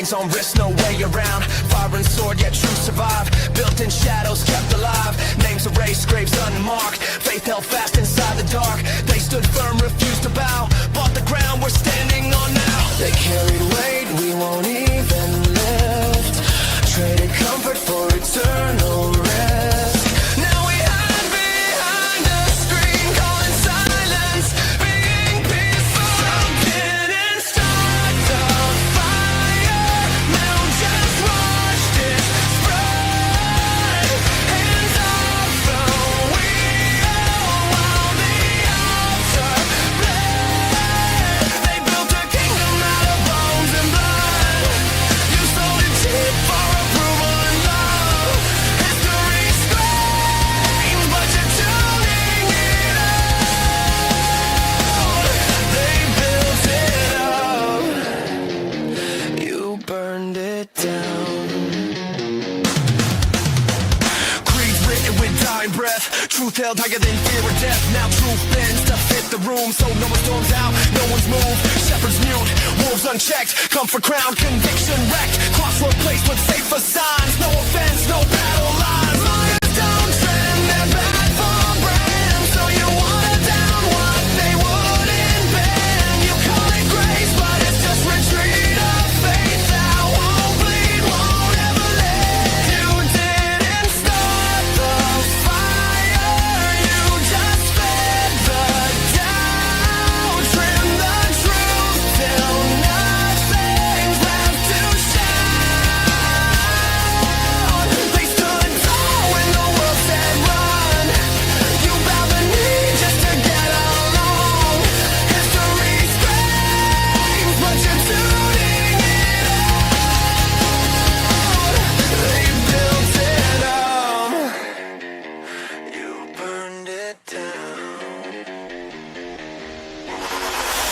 Chains on wrist, no way around. Fire and sword, yet true survive. Built in shadows, kept alive. Names erased, graves unmarked. Faith held fast inside the dark. They stood firm, refused to bow. Bought the ground we're standing on now. They carried weight, we won't even lift. Traded comfort for eternal rest. Now we hide behind a screen, calling silence, being peaceful. Some didn't start the fire, now just watched it spread. Hands off the wheel while the altar bled. They built a kingdom out of bones and blood. You sold it cheap for approval and love. History screams, but you're tuning it out. They built it up, you burned it down. Creed written with dying breath. Truth held higher than fear or death. Now truth bends to fit the room, so no one storms out, no one's moved. Shepherds mute, wolves unchecked. Come for crown, conviction wrecked. Crossroad placed with safer signs. No offense, no battle lines. Liars don't trend, they're bad for brand. So you water down what they wouldn't bend. You call it grace, but it's just retreat of faith that won't bleed, won't ever let. You didn't start the fire, you just fed the doubt. Trim the truth till nothing's left to shout. They stood tall when the world said run. You bow the knee just to get along. History screams, but you're tuning it out. They built it up, you burned it down.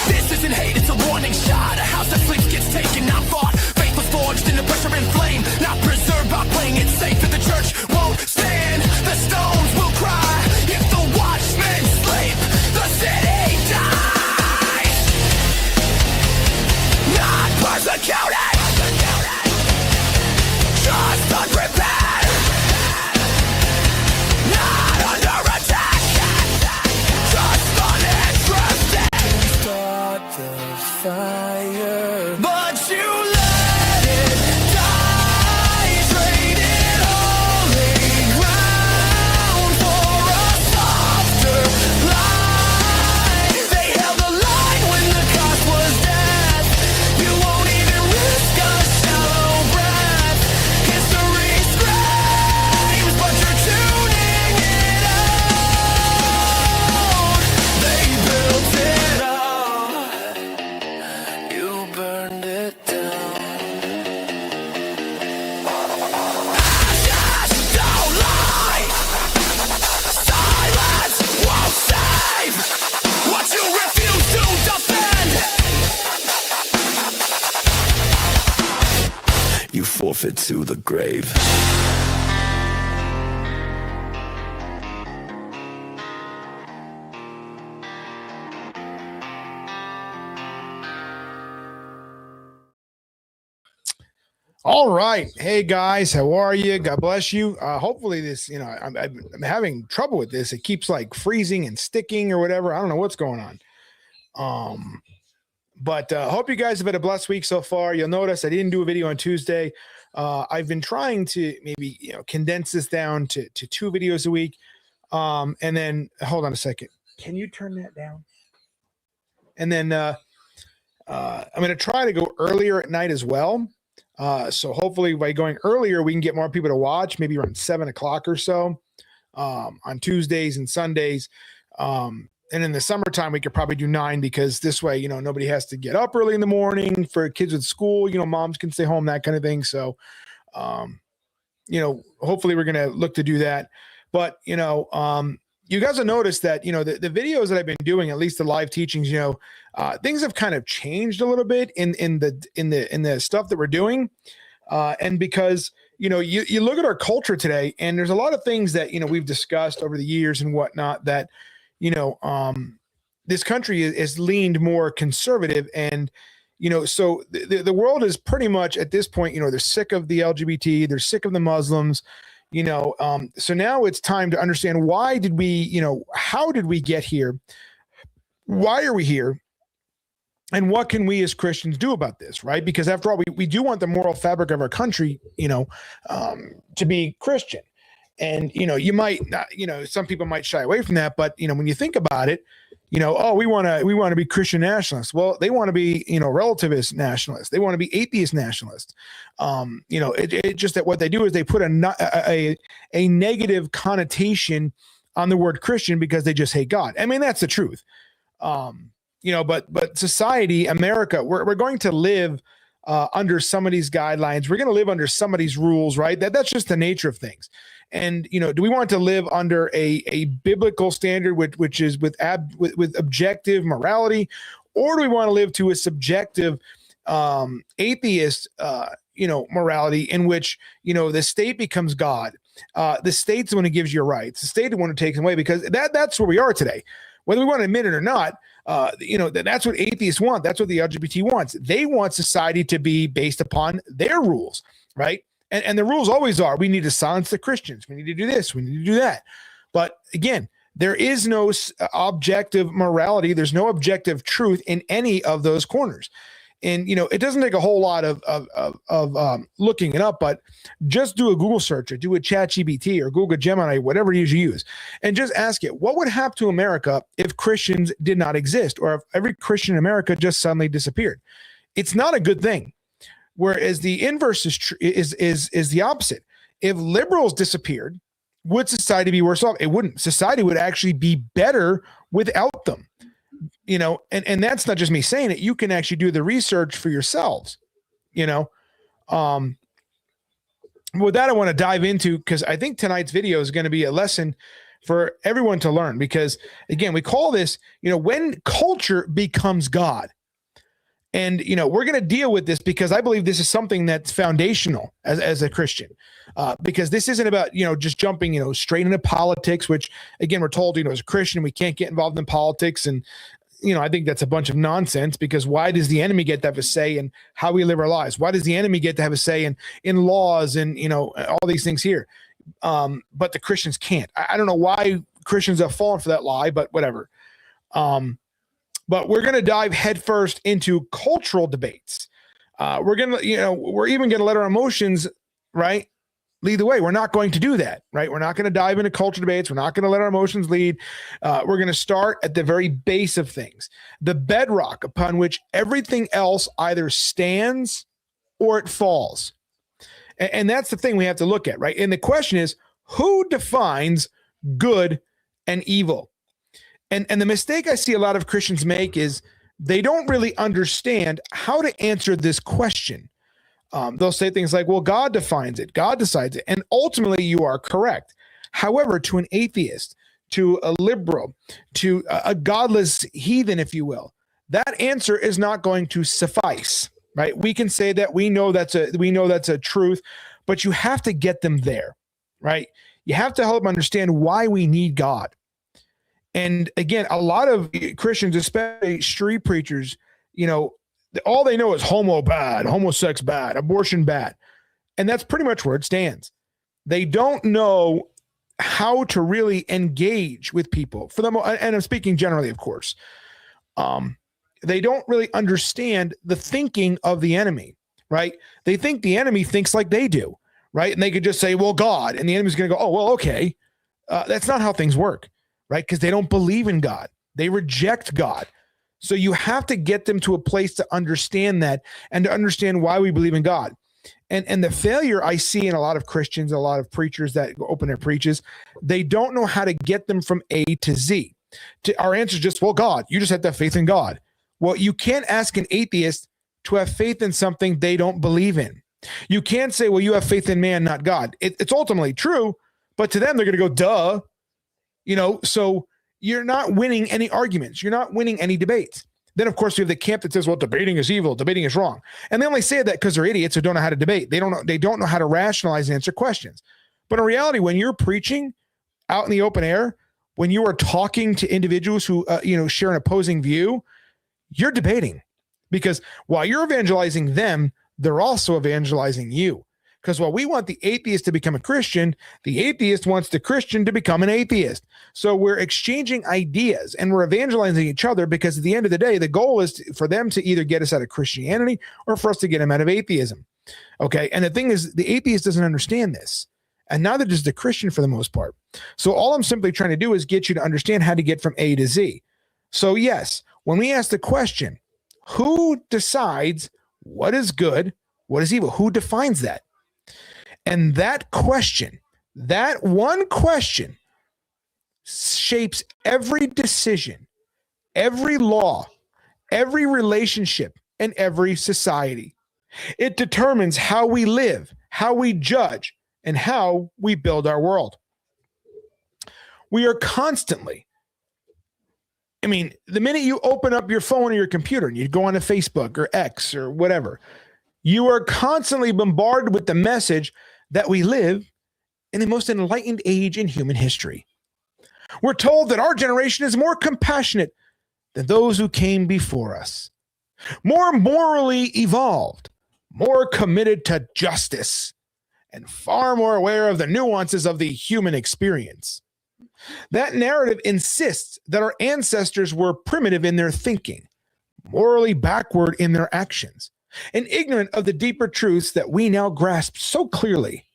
This isn't hate, it's a warning shot. A house that sleeps gets taken, not fought. Faith was forged in the pressure and flame, not preserved by playing it safe. If the church won't stand, the stones will cry. If the watchmen sleep, the city dies. Not persecuted, just unprepared. Not under attack, just uninterested. Start the fire, but you let it die. Traded holy ground for a softer line. They held the line when the cost was death. You won't even risk a shallow breath. History screams, but you're tuning it out. They built it up, you burned it down. Ashes don't lie, silence won't save what you refuse to defend. You forfeit to the grave. All right. Hey guys, how are you? God bless you. Hopefully this, I'm having trouble with this. It keeps like freezing and sticking or whatever. I don't know what's going on. But hope you guys have had a blessed week so far. You'll notice I didn't do a video on Tuesday. I've been trying to maybe, condense this down to 2 videos a week. And then hold on a second. Can you turn that down? And then I'm going to try to go earlier at night as well. So hopefully by going earlier, we can get more people to watch, maybe around 7 o'clock or so, on Tuesdays and Sundays. And in the summertime, we could probably do 9 because this way, nobody has to get up early in the morning for kids with school, moms can stay home, that kind of thing. So, hopefully we're going to look to do that. But, you guys will notice that, the videos that I've been doing, at least the live teachings, things have kind of changed a little bit in the stuff that we're doing. And because, you look at our culture today and there's a lot of things that, we've discussed over the years and whatnot that, this country is leaned more conservative. And, So the world is pretty much at this point, they're sick of the LGBT, they're sick of the Muslims, so now it's time to understand how did we get here? Why are we here? And what can we as Christians do about this, right? Because after all, we do want the moral fabric of our country, to be Christian. And, you might not, some people might shy away from that, but, when you think about it, we want to be Christian nationalists. Well, they want to be, relativist nationalists. They want to be atheist nationalists. It just that what they do is they put a negative connotation on the word Christian because they just hate God. I mean, that's the truth. But society, America, we're going to live under some of these guidelines. We're going to live under some of these rules, right? That's just the nature of things. And, do we want to live under a biblical standard, which is with objective morality, or do we want to live to a subjective atheist, morality in which, the state becomes God? The state's the one who gives you rights. The state is the one who takes them away, because that's where we are today. Whether we want to admit it or not, that's what atheists want. That's what the LGBT wants. They want society to be based upon their rules, right? And the rules always are, we need to silence the Christians. We need to do this. We need to do that. But again, there is no objective morality. There's no objective truth in any of those corners. And, it doesn't take a whole lot of looking it up, but just do a Google search or do a ChatGPT or Google Gemini, whatever it is you use, and just ask it, what would happen to America if Christians did not exist, or if every Christian in America just suddenly disappeared? It's not a good thing. Whereas the inverse is the opposite. If liberals disappeared, would society be worse off? It wouldn't. Society would actually be better without them. And that's not just me saying it. You can actually do the research for yourselves, with that, I want to dive into, because I think tonight's video is going to be a lesson for everyone to learn, because again, we call this, when culture becomes God. And, we're going to deal with this because I believe this is something that's foundational as a Christian, because this isn't about, just jumping, straight into politics, which again, we're told, as a Christian, we can't get involved in politics. And, I think that's a bunch of nonsense, because why does the enemy get to have a say in how we live our lives? Why does the enemy get to have a say in laws and, all these things here? But the Christians can't. I don't know why Christians have fallen for that lie, but whatever. But we're going to dive headfirst into cultural debates. We're going to, we're even going to let our emotions, right, lead the way. We're not going to do that, right? We're not going to dive into culture debates. We're not going to let our emotions lead. We're going to start at the very base of things, the bedrock upon which everything else either stands or it falls. And that's the thing we have to look at, right? And the question is, who defines good and evil? And the mistake I see a lot of Christians make is they don't really understand how to answer this question. They'll say things like, well, God defines it. God decides it. And ultimately, you are correct. However, to an atheist, to a liberal, to a godless heathen, if you will, that answer is not going to suffice, right? We can say that we know that's a truth, but you have to get them there, right? You have to help them understand why we need God. And again, a lot of Christians, especially street preachers, all they know is homo bad, homosex bad, abortion bad. And that's pretty much where it stands. They don't know how to really engage with people. For them, and I'm speaking generally, of course. They don't really understand the thinking of the enemy, right? They think the enemy thinks like they do, right? And they could just say, well, God, and the enemy's going to go, oh, well, okay. That's not how things work, right? Because they don't believe in God. They reject God. So you have to get them to a place to understand that and to understand why we believe in God. And the failure I see in a lot of Christians, a lot of preachers that open their preaches, they don't know how to get them from A to Z. Our answer is just, well, God, you just have to have faith in God. Well, you can't ask an atheist to have faith in something they don't believe in. You can't say, well, you have faith in man, not God. It's ultimately true, but to them, they're going to go, duh. So you're not winning any arguments. You're not winning any debates. Then, of course, we have the camp that says, well, debating is evil. Debating is wrong. And they only say that because they're idiots who don't know how to debate. They don't know how to rationalize and answer questions. But in reality, when you're preaching out in the open air, when you are talking to individuals who, share an opposing view, you're debating. Because while you're evangelizing them, they're also evangelizing you. Because while we want the atheist to become a Christian, the atheist wants the Christian to become an atheist. So we're exchanging ideas and we're evangelizing each other, because at the end of the day, the goal is for them to either get us out of Christianity or for us to get them out of atheism. Okay. And the thing is, the atheist doesn't understand this. And neither does the Christian for the most part. So all I'm simply trying to do is get you to understand how to get from A to Z. So yes, when we ask the question, who decides what is good, what is evil? Who defines that? And that question, that one question, shapes every decision, every law, every relationship, and every society. It determines how we live, how we judge, and how we build our world. We are constantly, the minute you open up your phone or your computer and you go on to Facebook or X or whatever, you are constantly bombarded with the message that we live in the most enlightened age in human history. We're told that our generation is more compassionate than those who came before us, more morally evolved, more committed to justice, and far more aware of the nuances of the human experience. That narrative insists that our ancestors were primitive in their thinking, morally backward in their actions, and ignorant of the deeper truths that we now grasp so clearly.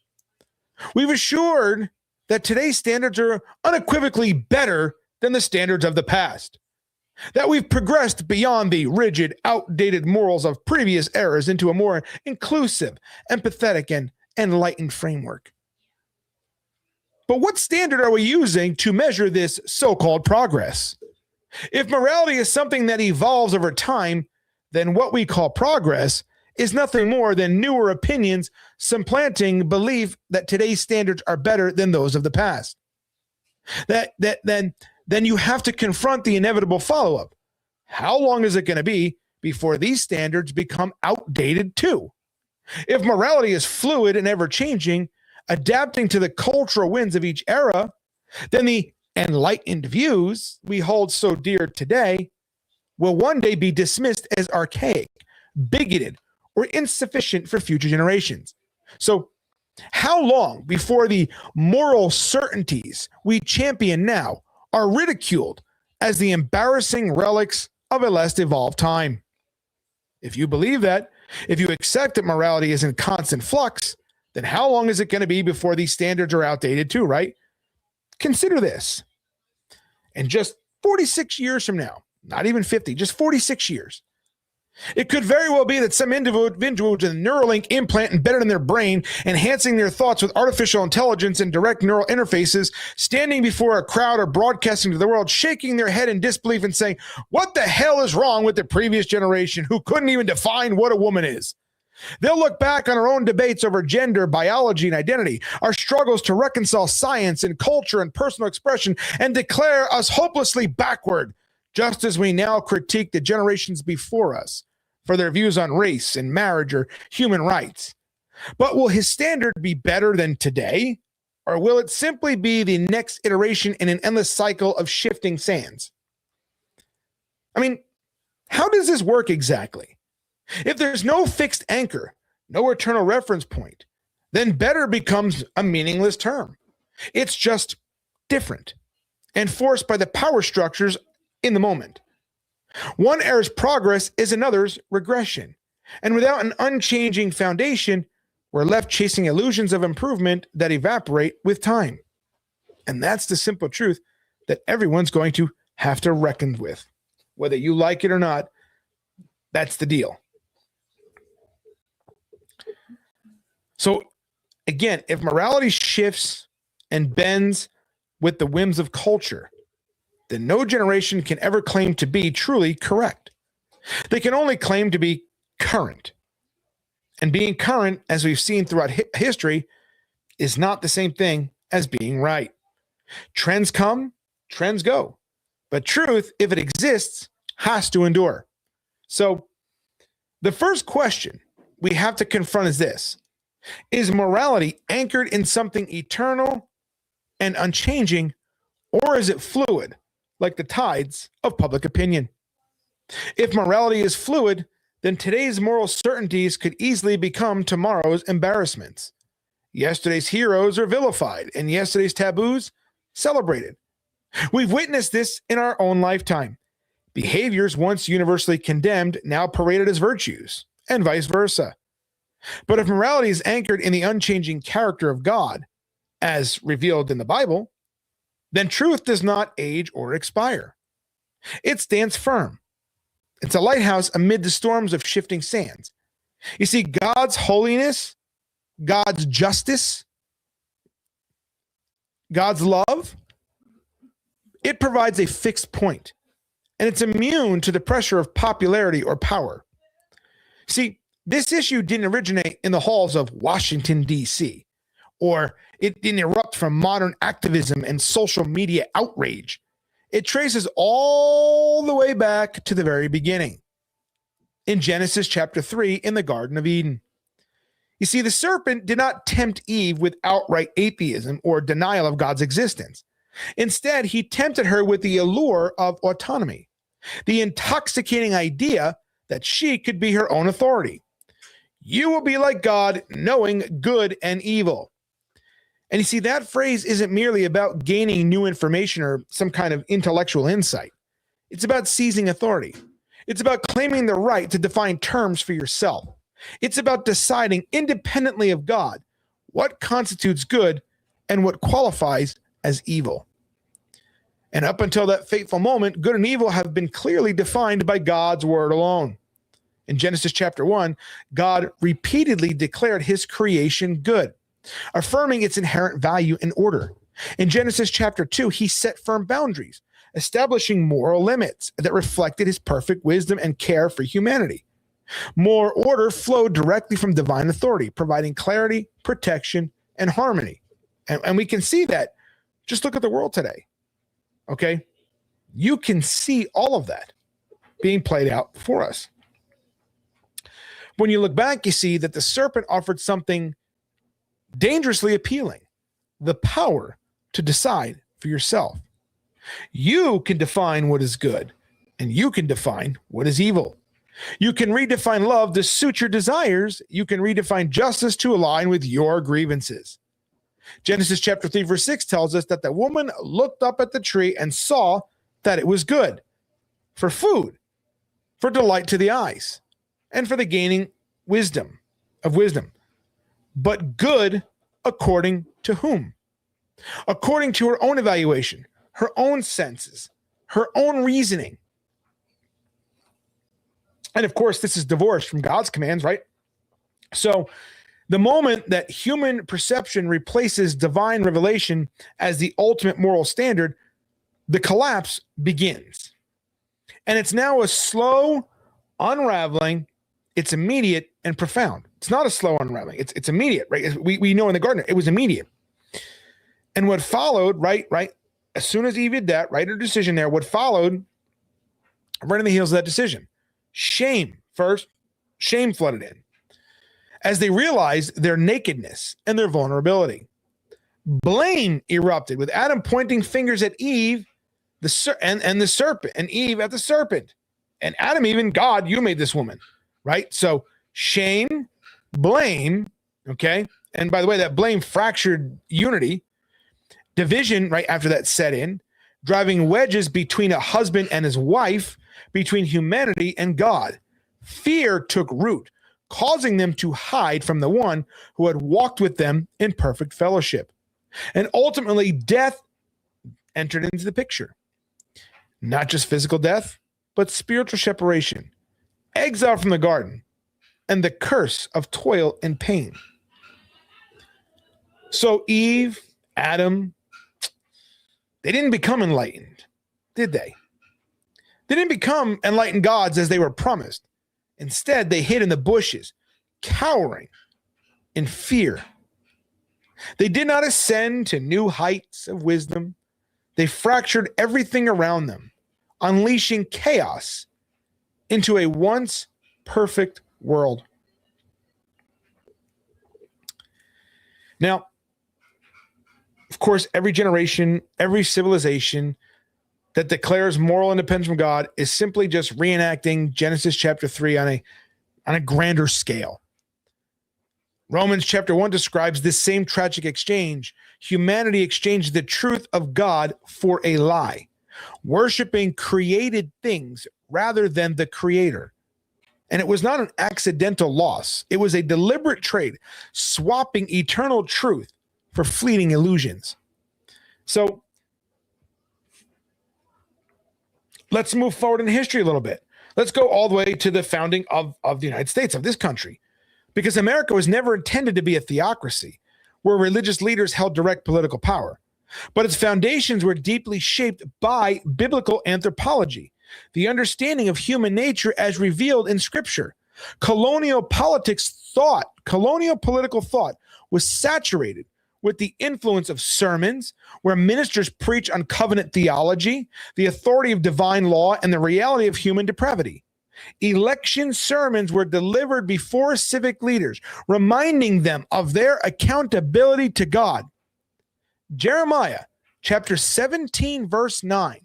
We've assured that today's standards are unequivocally better than the standards of the past, that we've progressed beyond the rigid, outdated morals of previous eras into a more inclusive, empathetic, and enlightened framework. But what standard are we using to measure this so-called progress? If morality is something that evolves over time, then what we call progress is nothing more than newer opinions supplanting belief that today's standards are better than those of the past. Then you have to confront the inevitable follow-up. How long is it going to be before these standards become outdated too? If morality is fluid and ever-changing, adapting to the cultural winds of each era, then the enlightened views we hold so dear today will one day be dismissed as archaic, bigoted, or insufficient for future generations. So how long before the moral certainties we champion now are ridiculed as the embarrassing relics of a less evolved time? If you believe that, if you accept that morality is in constant flux, then how long is it going to be before these standards are outdated too, right? Consider this. In just 46 years from now, not even 50, just 46 years, it could very well be that some individual with a Neuralink implant embedded in their brain, enhancing their thoughts with artificial intelligence and direct neural interfaces, standing before a crowd or broadcasting to the world, shaking their head in disbelief and saying, what the hell is wrong with the previous generation who couldn't even define what a woman is? They'll look back on our own debates over gender, biology, and identity, our struggles to reconcile science and culture and personal expression, and declare us hopelessly backward, just as we now critique the generations before us for their views on race and marriage or human rights. But will his standard be better than today? Or will it simply be the next iteration in an endless cycle of shifting sands? How does this work exactly? If there's no fixed anchor, no eternal reference point, then better becomes a meaningless term. It's just different, enforced by the power structures in the moment. One era's progress is another's regression. And without an unchanging foundation, we're left chasing illusions of improvement that evaporate with time. And that's the simple truth that everyone's going to have to reckon with. Whether you like it or not, that's the deal. So again, if morality shifts and bends with the whims of culture, then no generation can ever claim to be truly correct. They can only claim to be current. And being current, as we've seen throughout history, is not the same thing as being right. Trends come, trends go. But truth, if it exists, has to endure. So the first question we have to confront is this: is morality anchored in something eternal and unchanging, or is it fluid, like the tides of public opinion? If morality is fluid, then today's moral certainties could easily become tomorrow's embarrassments. Yesterday's heroes are vilified, and yesterday's taboos celebrated. We've witnessed this in our own lifetime. Behaviors once universally condemned, now paraded as virtues, and vice versa. But if morality is anchored in the unchanging character of God, as revealed in the Bible, then truth does not age or expire. It stands firm. It's a lighthouse amid the storms of shifting sands. You see, God's holiness, God's justice, God's love, it provides a fixed point, and it's immune to the pressure of popularity or power. See, this issue didn't originate in the halls of Washington, D.C., or it didn't erupt from modern activism and social media outrage. It traces all the way back to the very beginning, in Genesis chapter 3 in the Garden of Eden. You see, the serpent did not tempt Eve with outright atheism or denial of God's existence. Instead, he tempted her with the allure of autonomy, the intoxicating idea that she could be her own authority. You will be like God, knowing good and evil. And you see, that phrase isn't merely about gaining new information or some kind of intellectual insight. It's about seizing authority. It's about claiming the right to define terms for yourself. It's about deciding independently of God what constitutes good and what qualifies as evil. And up until that fateful moment, good and evil have been clearly defined by God's word alone. In Genesis chapter 1, God repeatedly declared his creation good, affirming its inherent value and order. In Genesis chapter 2, he set firm boundaries, establishing moral limits that reflected his perfect wisdom and care for humanity. More order flowed directly from divine authority, providing clarity, protection, and harmony. And we can see that. Just look at the world today. Okay? You can see all of that being played out for us. When you look back, you see that the serpent offered something dangerously appealing: the power to decide for yourself. You can define what is good, and you can define what is evil. You can redefine love to suit your desires. You can redefine justice to align with your grievances. Genesis chapter 3, verse 6 tells us that the woman looked up at the tree and saw that it was good for food, for delight to the eyes, and for the gaining wisdom. But good according to whom? According to her own evaluation, her own senses, her own reasoning. And of course, this is divorced from God's commands, right? So the moment that human perception replaces divine revelation as the ultimate moral standard, the collapse begins. And it's now a slow unraveling. It's immediate and profound. It's not a slow unraveling. It's immediate, right? We know in the garden, it was immediate. And what followed, right, as soon as Eve did that, right, her decision there, what followed, right on the heels of that decision, shame first, shame flooded in as they realized their nakedness and their vulnerability. Blame erupted with Adam pointing fingers at Eve, and the serpent, and Eve at the serpent, and Adam even, God, you made this woman, right? So shame, blame, okay? And by the way, that blame fractured unity, division right after that set in, driving wedges between a husband and his wife, between humanity and God. Fear took root, causing them to hide from the one who had walked with them in perfect fellowship. And ultimately, death entered into the picture. Not just physical death, but spiritual separation, exile from the garden, and the curse of toil and pain. So Eve, Adam, they didn't become enlightened, did they? They didn't become enlightened gods as they were promised. Instead, they hid in the bushes, cowering in fear. They did not ascend to new heights of wisdom. They fractured everything around them, unleashing chaos into a once perfect world. Now, of course, every generation, every civilization that declares moral independence from God is simply just reenacting Genesis chapter 3 on a on a grander scale. Romans chapter 1 describes this same tragic exchange. Humanity exchanged the truth of God for a lie, worshiping created things rather than the creator. And it was not an accidental loss. It was a deliberate trade, swapping eternal truth for fleeting illusions. So let's move forward in history a little bit. Let's go all the way to the founding of the United States, of this country. Because America was never intended to be a theocracy where religious leaders held direct political power. But its foundations were deeply shaped by biblical anthropology, the understanding of human nature as revealed in Scripture. Colonial political thought was saturated with the influence of sermons where ministers preach on covenant theology, the authority of divine law, and the reality of human depravity. Election sermons were delivered before civic leaders, reminding them of their accountability to God. Jeremiah chapter 17, verse 9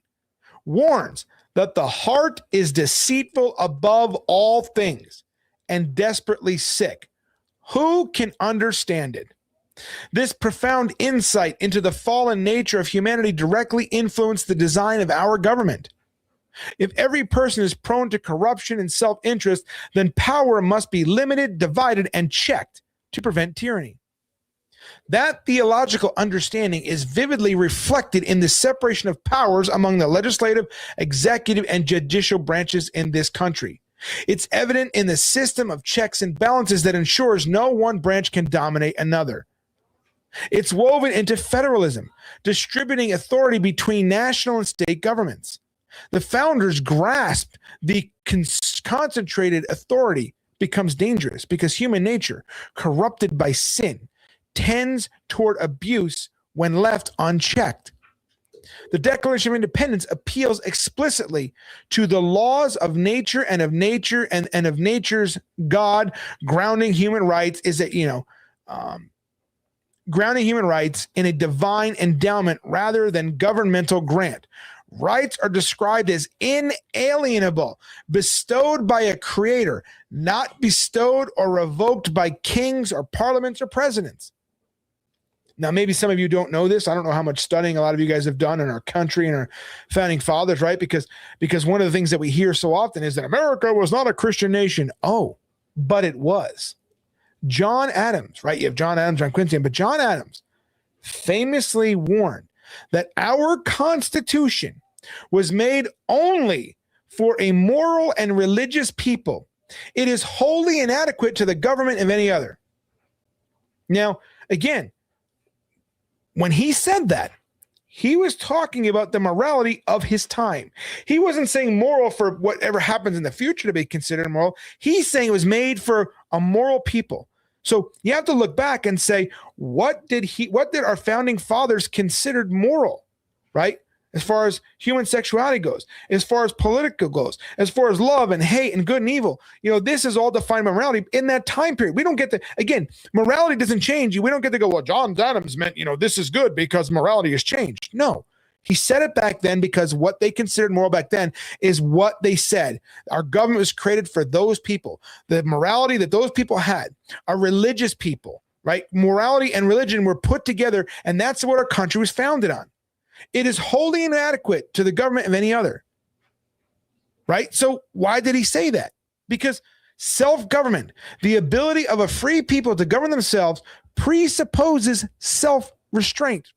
warns that the heart is deceitful above all things and desperately sick. Who can understand it? This profound insight into the fallen nature of humanity directly influenced the design of our government. If every person is prone to corruption and self-interest, then power must be limited, divided, and checked to prevent tyranny. That theological understanding is vividly reflected in the separation of powers among the legislative, executive, and judicial branches in this country. It's evident in the system of checks and balances that ensures no one branch can dominate another. It's woven into federalism, distributing authority between national and state governments. The founders grasped the concentrated authority becomes dangerous because human nature, corrupted by sin, tends toward abuse when left unchecked. The Declaration of Independence appeals explicitly to the laws of nature and of nature's God. Grounding human rights grounding human rights in a divine endowment rather than governmental grant. Rights are described as inalienable, bestowed by a creator, not bestowed or revoked by kings or parliaments or presidents. Now, maybe some of you don't know this. I don't know how much studying a lot of you guys have done in our country and our founding fathers, right? Because one of the things that we hear so often is that America was not a Christian nation. Oh, but it was. John Adams, right? You have John Adams, John Quincy, but John Adams famously warned that our Constitution was made only for a moral and religious people. It is wholly inadequate to the government of any other. Now, again, when he said that, he was talking about the morality of his time. He wasn't saying moral for whatever happens in the future to be considered moral. He's saying it was made for a moral people. So you have to look back and say, what did our founding fathers considered moral, right? As far as human sexuality goes, as far as political goes, as far as love and hate and good and evil, this is all defined by morality in that time period. We don't get to, again, morality doesn't change. We don't get to go, well, John Adams meant, this is good because morality has changed. No, he said it back then because what they considered moral back then is what they said. Our government was created for those people. The morality that those people had are religious people, right? Morality and religion were put together, and that's what our country was founded on. It is wholly inadequate to the government of any other, right? So why did he say that? Because self-government, the ability of a free people to govern themselves, presupposes self-restraint.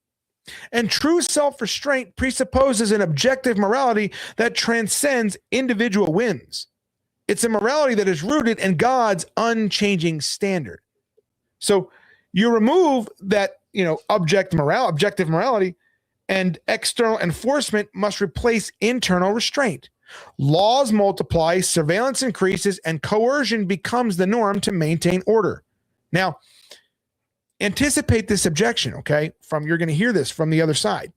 And true self-restraint presupposes an objective morality that transcends individual whims. It's a morality that is rooted in God's unchanging standard. So you remove that, objective morality, and external enforcement must replace internal restraint. Laws multiply, surveillance increases, and coercion becomes the norm to maintain order. Now, anticipate this objection, okay? You're going to hear this from the other side.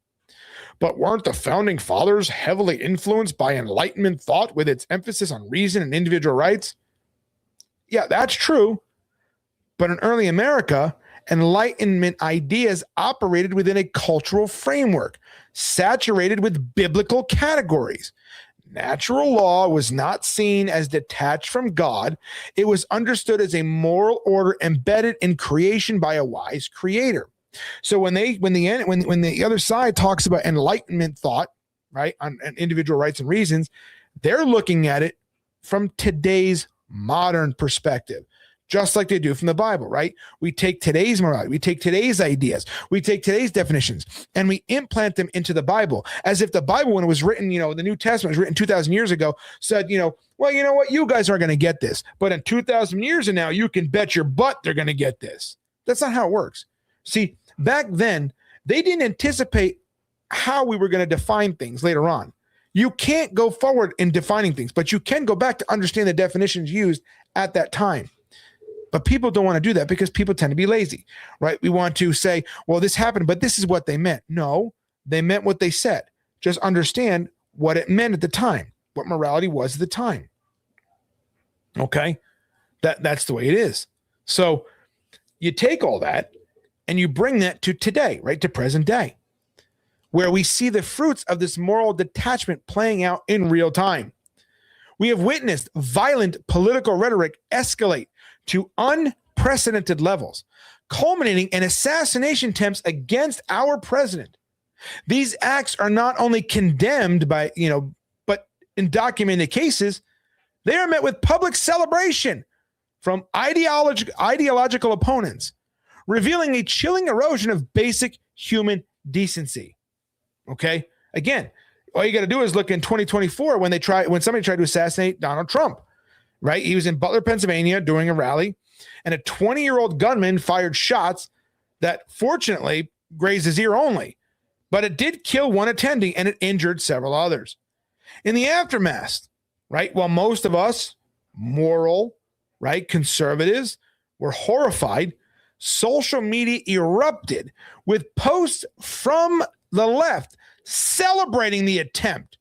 But weren't the founding fathers heavily influenced by Enlightenment thought with its emphasis on reason and individual rights? Yeah, that's true. But in early America, Enlightenment ideas operated within a cultural framework, saturated with biblical categories. Natural law was not seen as detached from God. It was understood as a moral order embedded in creation by a wise creator. So when the other side talks about enlightenment thought, right, on individual rights and reasons, they're looking at it from today's modern perspective, just like they do from the Bible, right? We take today's morality, we take today's ideas, we take today's definitions, and we implant them into the Bible, as if the Bible, when it was written, the New Testament was written 2,000 years ago, said, well, you know what, you guys aren't going to get this, but in 2,000 years from now, you can bet your butt they're going to get this. That's not how it works. See, back then, they didn't anticipate how we were going to define things later on. You can't go forward in defining things, but you can go back to understand the definitions used at that time. But people don't want to do that because people tend to be lazy, right? We want to say, well, this happened, but this is what they meant. No, they meant what they said. Just understand what it meant at the time, what morality was at the time. Okay? That's the way it is. So you take all that and you bring that to today, right? To present day, where we see the fruits of this moral detachment playing out in real time. We have witnessed violent political rhetoric escalate to unprecedented levels, culminating in assassination attempts against our president. These acts are not only condemned by, but in documented cases, they are met with public celebration from ideological opponents, revealing a chilling erosion of basic human decency. Okay? Again, all you got to do is look in 2024 when somebody tried to assassinate Donald Trump. Right? He was in Butler, Pennsylvania during a rally, and a 20-year-old gunman fired shots that fortunately grazed his ear only, but it did kill one attending and it injured several others. In the aftermath, right, while most of us, moral, right, conservatives, were horrified, social media erupted with posts from the left celebrating the attempt.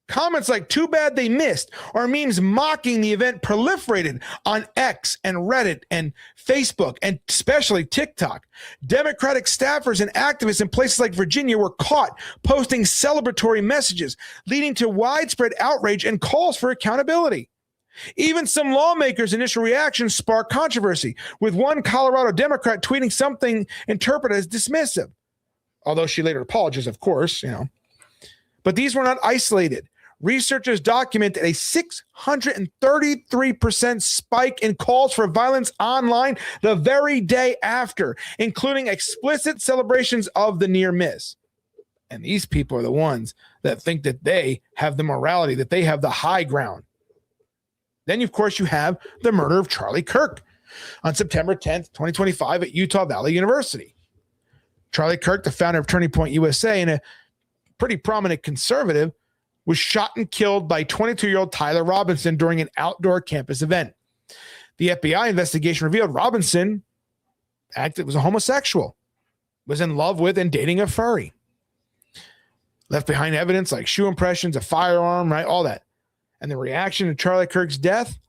Comments like, too bad they missed, or memes mocking the event proliferated on X and Reddit and Facebook, and especially TikTok. Democratic staffers and activists in places like Virginia were caught posting celebratory messages, leading to widespread outrage and calls for accountability. Even some lawmakers' initial reactions sparked controversy, with one Colorado Democrat tweeting something interpreted as dismissive, although she later apologized, of course, But these were not isolated. Researchers documented a 633% spike in calls for violence online the very day after, including explicit celebrations of the near miss. And these people are the ones that think that they have the morality, that they have the high ground. Then, of course, you have the murder of Charlie Kirk on September 10th, 2025 at Utah Valley University. Charlie Kirk, the founder of Turning Point USA and a pretty prominent conservative, was shot and killed by 22-year-old Tyler Robinson during an outdoor campus event. The FBI investigation revealed Robinson was a homosexual, was in love with and dating a furry. Left behind evidence like shoe impressions, a firearm, right, all that. And the reaction to Charlie Kirk's death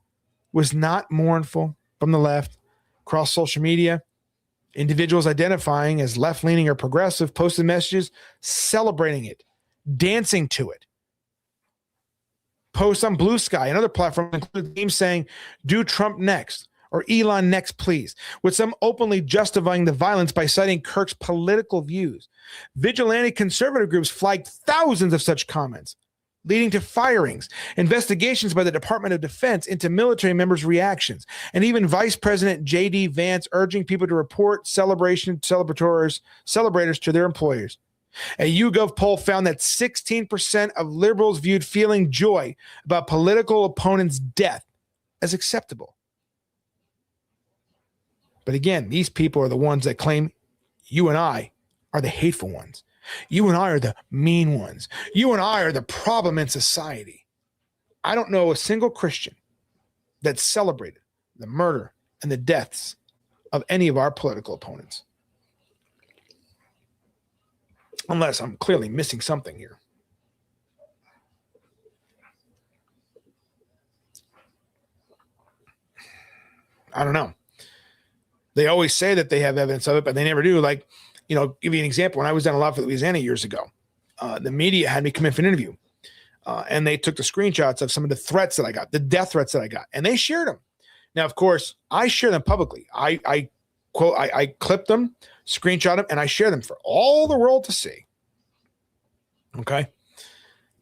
was not mournful from the left. Across social media, individuals identifying as left-leaning or progressive posted messages celebrating it, dancing to it. Posts on Blue Sky and other platforms include memes saying, "Do Trump next," or "Elon next, please," with some openly justifying the violence by citing Kirk's political views. Vigilante conservative groups flagged thousands of such comments, leading to firings, investigations by the Department of Defense into military members' reactions, and even Vice President J.D. Vance urging people to report celebrators to their employers. A YouGov poll found that 16% of liberals viewed feeling joy about political opponents' death as acceptable. But again, these people are the ones that claim you and I are the hateful ones. You and I are the mean ones. You and I are the problem in society. I don't know a single Christian that celebrated the murder and the deaths of any of our political opponents. Unless I'm clearly missing something here. I don't know. They always say that they have evidence of it, but they never do. Like, give you an example. When I was down a lot for Louisiana years ago, the media had me come in for an interview. and they took the screenshots of some of the threats that I got, the death threats that I got, and they shared them. Now, of course, I share them publicly. I clip them, screenshot them, and I share them for all the world to see. Okay?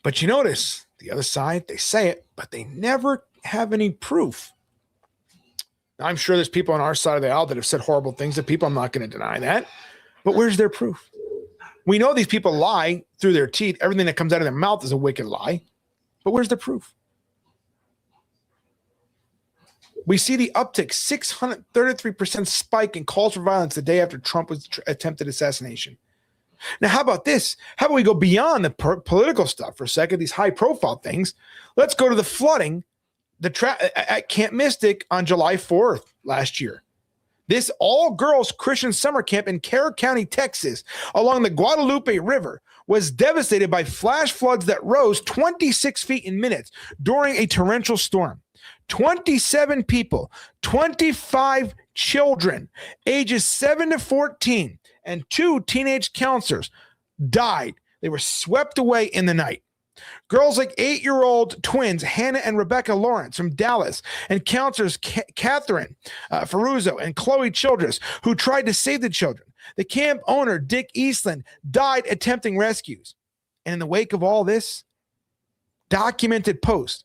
But you notice the other side, they say it, but they never have any proof. Now, I'm sure there's people on our side of the aisle that have said horrible things to people. I'm not going to deny that. But where's their proof? We know these people lie through their teeth. Everything that comes out of their mouth is a wicked lie. But where's the proof? We see the uptick, 633% spike in calls for violence the day after Trump was attempted assassination. Now, how about this? How about we go beyond the political stuff for a second, these high-profile things? Let's go to the flooding at Camp Mystic on July 4th last year. This all-girls Christian summer camp in Carroll County, Texas, along the Guadalupe River, was devastated by flash floods that rose 26 feet in minutes during a torrential storm. 27 people, 25 children, ages 7 to 14, and 2 teenage counselors died. They were swept away in the night. Girls like 8-year-old twins Hannah and Rebecca Lawrence from Dallas, and counselors Catherine Ferruzzo and Chloe Childress, who tried to save the children. The camp owner, Dick Eastland, died attempting rescues. And in the wake of all this, documented posts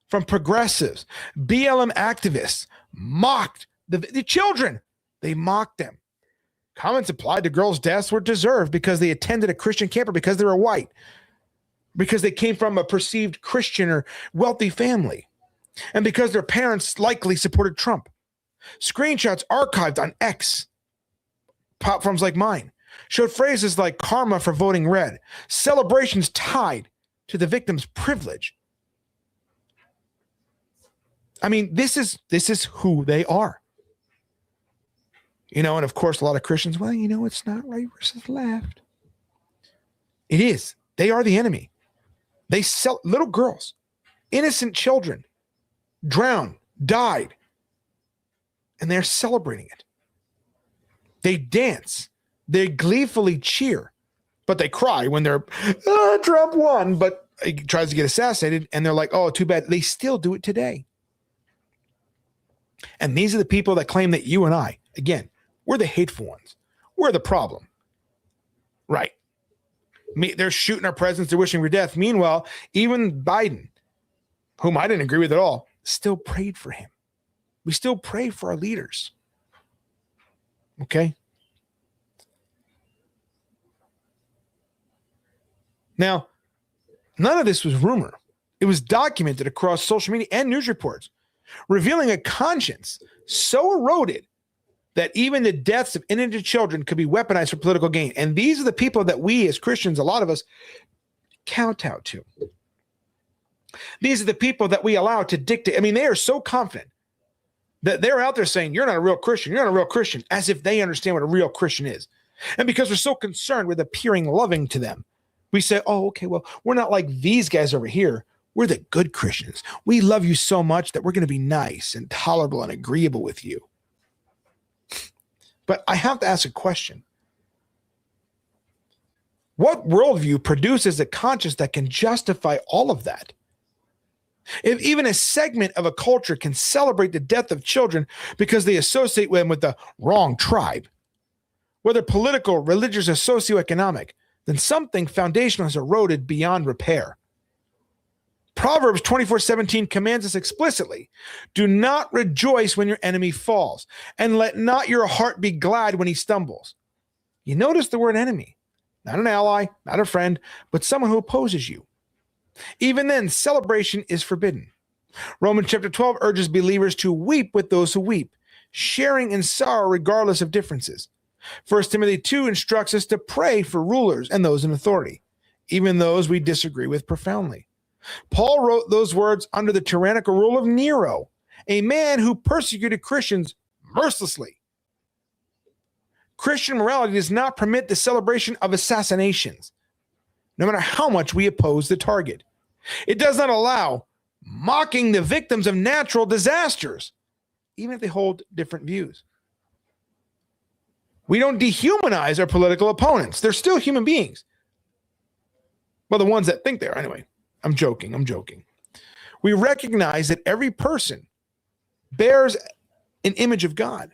from progressives, BLM activists mocked the children. They mocked them. Comments applied to girls' deaths were deserved because they attended a Christian camp or because they were white, because they came from a perceived Christian or wealthy family, and because their parents likely supported Trump. Screenshots archived on X, platforms like mine, showed phrases like karma for voting red, celebrations tied to the victim's privilege. I mean, this is who they are. You know, and of course, a lot of Christians, well, you know, it's not right versus left. It is. They are the enemy. They sell little girls, innocent children, drowned, died, and they're celebrating it. They dance. They gleefully cheer, but they cry when they're, Trump won, but he tries to get assassinated, and they're like, oh, too bad. They still do it today. And these are the people that claim that you and I, again, we're the hateful ones. We're the problem. Right. They're shooting our presidents. They're wishing for death. Meanwhile, even Biden, whom I didn't agree with at all, still prayed for him. We still pray for our leaders. Okay? Now, none of this was rumor. It was documented across social media and news reports, revealing a conscience so eroded that even the deaths of innocent children could be weaponized for political gain. And these are the people that we as Christians, a lot of us, kowtow to. These are the people that we allow to dictate. I mean, they are so confident that they're out there saying, you're not a real Christian, you're not a real Christian, as if they understand what a real Christian is. And because we're so concerned with appearing loving to them, we say, oh, okay, well, we're not like these guys over here. We're the good Christians. We love you so much that we're going to be nice and tolerable and agreeable with you. But I have to ask a question. What worldview produces a conscience that can justify all of that? If even a segment of a culture can celebrate the death of children because they associate them with the wrong tribe, whether political, religious, or socioeconomic, then something foundational has eroded beyond repair. Proverbs 24:17 commands us explicitly, do not rejoice when your enemy falls, and let not your heart be glad when he stumbles. You notice the word enemy, not an ally, not a friend, but someone who opposes you. Even then, celebration is forbidden. Romans chapter 12 urges believers to weep with those who weep, sharing in sorrow regardless of differences. 1 Timothy 2 instructs us to pray for rulers and those in authority, even those we disagree with profoundly. Paul wrote those words under the tyrannical rule of Nero, a man who persecuted Christians mercilessly. Christian morality does not permit the celebration of assassinations, no matter how much we oppose the target. It does not allow mocking the victims of natural disasters, even if they hold different views. We don't dehumanize our political opponents. They're still human beings. Well, the ones that think they are, anyway. I'm joking. We recognize that every person bears an image of God.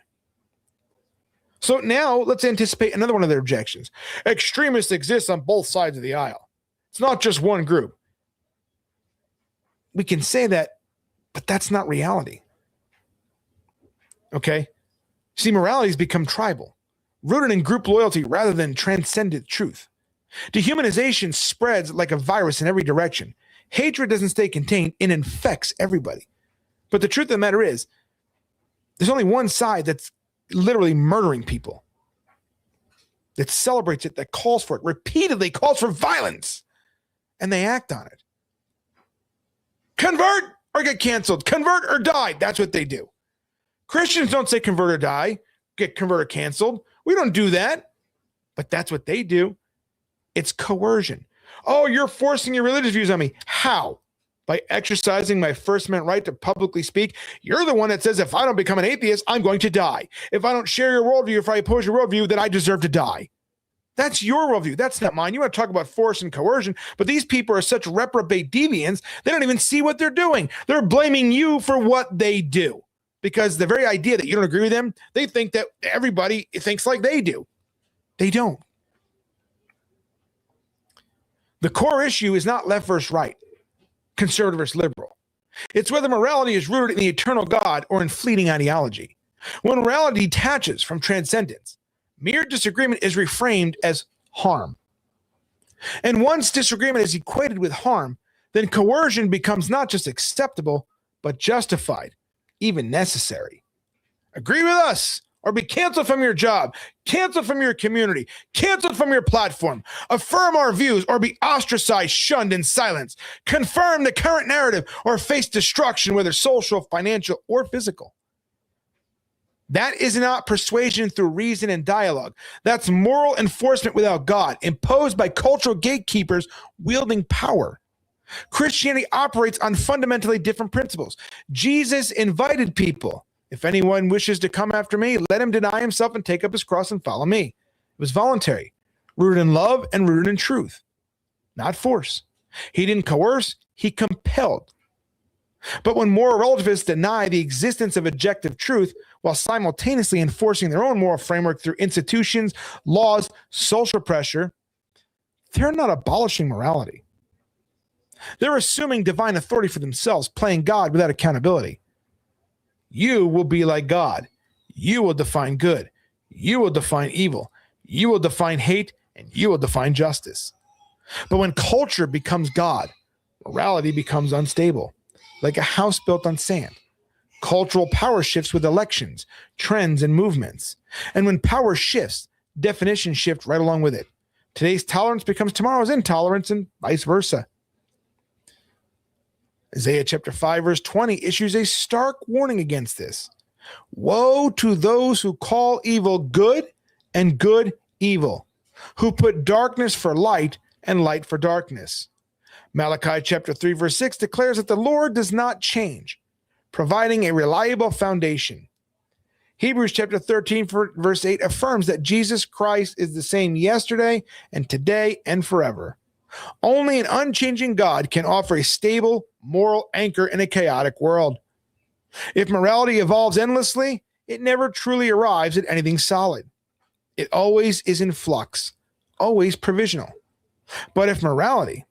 So now let's anticipate another one of their objections. Extremists exist on both sides of the aisle. It's not just one group. We can say that, but that's not reality. Okay? See, morality has become tribal, rooted in group loyalty rather than transcendent truth. Dehumanization spreads like a virus in every direction. Hatred doesn't stay contained, it infects everybody. But the truth of the matter is, there's only one side that's literally murdering people, that celebrates it, that calls for it, repeatedly calls for violence, and they act on it. Convert or get canceled. Convert or die. That's what they do. Christians don't say convert or die, get convert or canceled. We don't do that, but that's what they do. It's coercion. Oh, you're forcing your religious views on me. How? By exercising my First Amendment right to publicly speak. You're the one that says if I don't become an atheist, I'm going to die. If I don't share your worldview, if I oppose your worldview, then I deserve to die. That's your worldview. That's not mine. You want to talk about force and coercion, but these people are such reprobate deviants, they don't even see what they're doing. They're blaming you for what they do because the very idea that you don't agree with them, they think that everybody thinks like they do. They don't. The core issue is not left versus right, conservative versus liberal. It's whether morality is rooted in the eternal God or in fleeting ideology. When morality detaches from transcendence, mere disagreement is reframed as harm. And once disagreement is equated with harm, then coercion becomes not just acceptable, but justified, even necessary. Agree with us or be canceled from your job, canceled from your community, canceled from your platform. Affirm our views or be ostracized, shunned, and silenced. Confirm the current narrative or face destruction, whether social, financial, or physical. That is not persuasion through reason and dialogue. That's moral enforcement without God, imposed by cultural gatekeepers wielding power. Christianity operates on fundamentally different principles. Jesus invited people. If anyone wishes to come after me, let him deny himself and take up his cross and follow me. It was voluntary, rooted in love and rooted in truth, not force. He didn't coerce, he compelled. But when moral relativists deny the existence of objective truth while simultaneously enforcing their own moral framework through institutions, laws, social pressure, they're not abolishing morality. They're assuming divine authority for themselves, playing God without accountability. You will be like God. You will define good. You will define evil. You will define hate, and you will define justice. But when culture becomes God, morality becomes unstable, like a house built on sand. Cultural power shifts with elections, trends, and movements. And when power shifts, definitions shift right along with it. Today's tolerance becomes tomorrow's intolerance, and vice versa. Isaiah chapter 5, verse 20 issues a stark warning against this. Woe to those who call evil good and good evil, who put darkness for light and light for darkness. Malachi chapter 3, verse 6 declares that the Lord does not change, providing a reliable foundation. Hebrews chapter 13, verse 8 affirms that Jesus Christ is the same yesterday and today and forever. Only an unchanging God can offer a stable moral anchor in a chaotic world. If morality evolves endlessly, it never truly arrives at anything solid. It always is in flux, always provisional. But if morality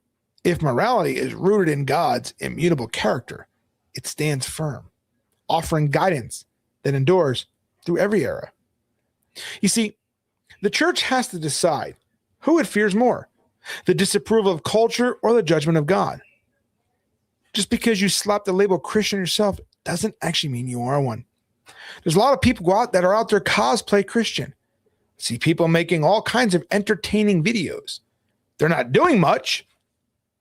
is rooted in God's immutable character, it stands firm, offering guidance that endures through every era. You see, the church has to decide who it fears more, the disapproval of culture or the judgment of God. Just because you slap the label Christian yourself doesn't actually mean you are one. There's a lot of people that are out there cosplay Christian. See people making all kinds of entertaining videos. They're not doing much.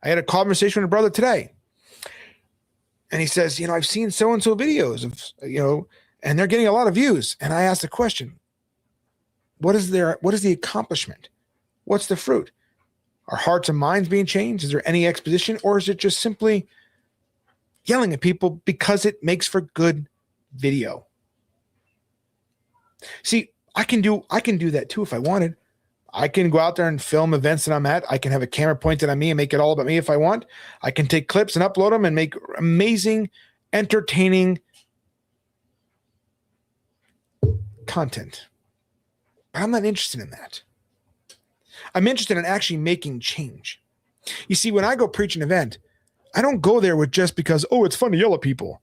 I had a conversation with a brother today, and he says, I've seen so-and-so videos of, and they're getting a lot of views. And I asked the question, what is the accomplishment? What's the fruit? Are hearts and minds being changed? Is there any exposition, or is it just simply yelling at people because it makes for good video? See, I can do that too if I wanted. I can go out there and film events that I'm at. I can have a camera pointed on me and make it all about me if I want. I can take clips and upload them and make amazing, entertaining content. But I'm not interested in that. I'm interested in actually making change. You see, when I go preach an event, I don't go there with just because, oh, it's fun to yell at people.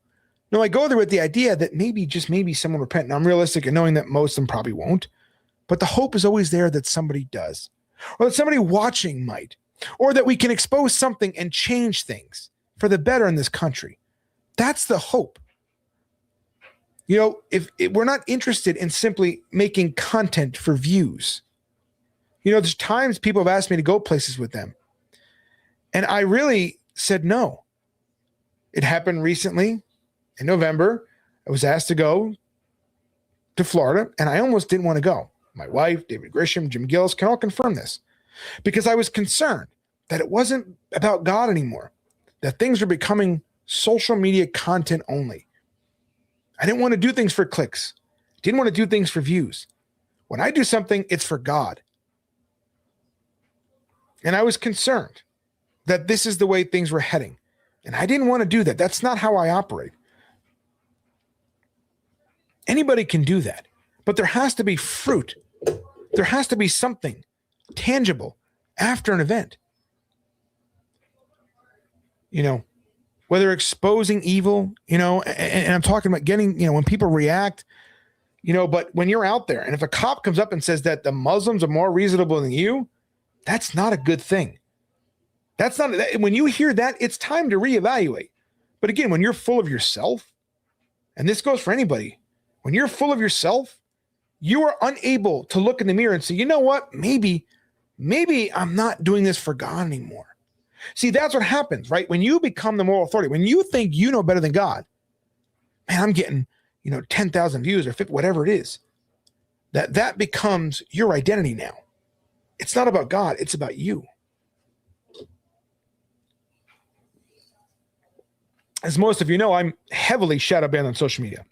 No, I go there with the idea that maybe, just maybe someone will repent. Now, I'm realistic in knowing that most of them probably won't. But the hope is always there that somebody does, or that somebody watching might, or that we can expose something and change things for the better in this country. That's the hope. You know, if we're not interested in simply making content for views. You know, there's times people have asked me to go places with them, and I really said no. It happened recently in November. I was asked to go to Florida, and I almost didn't want to go. My wife, David Grisham, Jim Gillis can all confirm this, because I was concerned that it wasn't about God anymore, that things were becoming social media content only. I didn't want to do things for clicks. Didn't want to do things for views. When I do something, it's for God. And I was concerned that this is the way things were heading. And I didn't want to do that. That's not how I operate. Anybody can do that, but there has to be fruit. There has to be something tangible after an event. You know, whether exposing evil, you know, and I'm talking about getting, you know, when people react, you know, but when you're out there and if a cop comes up and says that the Muslims are more reasonable than you, that's not a good thing. That's not, when you hear that, it's time to reevaluate. But again, when you're full of yourself, and this goes for anybody, when you're full of yourself, you are unable to look in the mirror and say, you know what, maybe I'm not doing this for God anymore. See, that's what happens, right? When you become the moral authority, when you think you know better than God, man, I'm getting, you know, 10,000 views or 50, whatever it is, that becomes your identity now. It's not about God, it's about you. As most of you know, I'm heavily shadow banned on social media.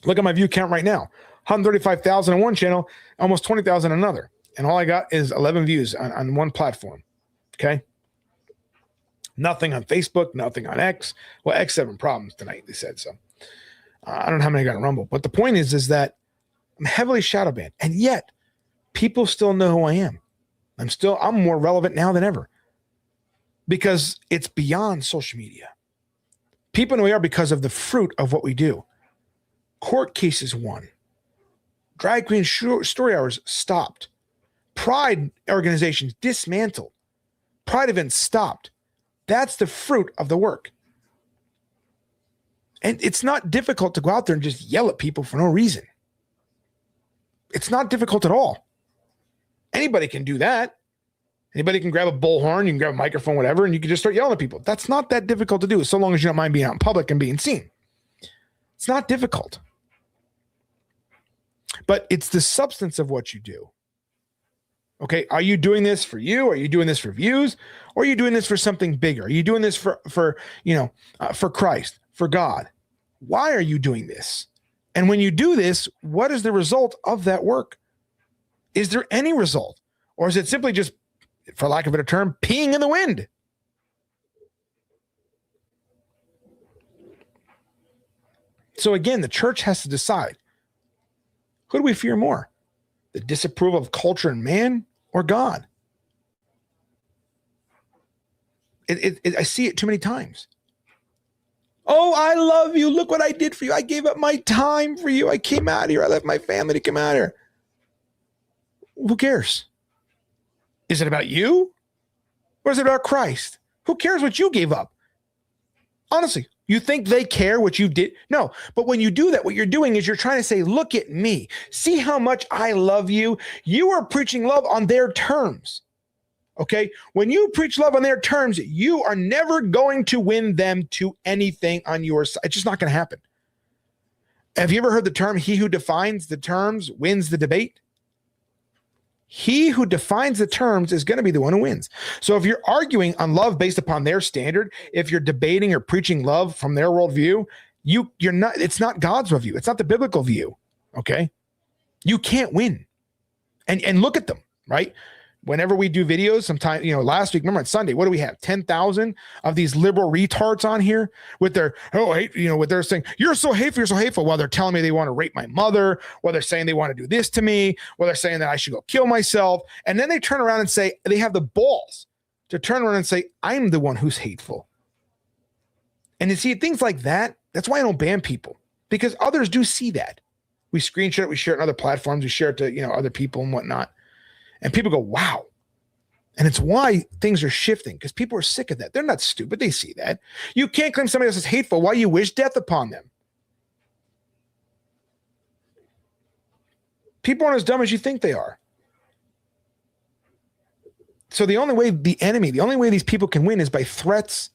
Look at my view count right now. 135,000 on one channel, almost 20,000 on another. And all I got is 11 views on one platform. Okay. Nothing on Facebook, nothing on X. Well, X having problems tonight, they said so. I don't know how many I got on Rumble. But the point is that I'm heavily shadow banned. And yet, people still know who I am. I'm more relevant now than ever. Because it's beyond social media. People know we are because of the fruit of what we do. Court cases won. Drag queen story hours stopped. Pride organizations dismantled. Pride events stopped. That's the fruit of the work. And it's not difficult to go out there and just yell at people for no reason. It's not difficult at all. Anybody can do that. Anybody can grab a bullhorn, you can grab a microphone, whatever, and you can just start yelling at people. That's not that difficult to do, so long as you don't mind being out in public and being seen. It's not difficult. But it's the substance of what you do. Okay, are you doing this for you? Are you doing this for views? Or are you doing this for something bigger? Are you doing this for Christ, for God? Why are you doing this? And when you do this, what is the result of that work? Is there any result? Or is it simply just, for lack of a better term, peeing in the wind? So again, the church has to decide, who do we fear more? The disapproval of culture and man, or God? I see it too many times. Oh, I love you. Look what I did for you. I gave up my time for you. I came out here. I left my family to come out here. Who cares? Is it about you? Or is it about Christ? Who cares what you gave up? Honestly, you think they care what you did? No, but when you do that, what you're doing is you're trying to say, look at me. See how much I love you. You are preaching love on their terms. Okay? When you preach love on their terms, you are never going to win them to anything on your side. It's just not going to happen. Have you ever heard the term, he who defines the terms wins the debate? He who defines the terms is going to be the one who wins. So if you're arguing on love based upon their standard, if you're debating or preaching love from their worldview, you're not, it's not God's view. It's not the biblical view. Okay. You can't win. And look at them. right? Whenever we do videos, sometime, last week, remember on Sunday, what do we have? 10,000 of these liberal retards on here with their, what they're saying, you're so hateful, while they're telling me they want to rape my mother, while they're saying they want to do this to me, while they're saying that I should go kill myself. And then they turn around and say, they have the balls to turn around and say, I'm the one who's hateful. And you see things like that. That's why I don't ban people, because others do see that. We screenshot it, we share it on other platforms, we share it to, other people and whatnot. And people go, wow. And it's why things are shifting, because people are sick of that. They're not stupid. They see that. You can't claim somebody else is hateful while you wish death upon them. People aren't as dumb as you think they are. So the only way these people can win is by threats,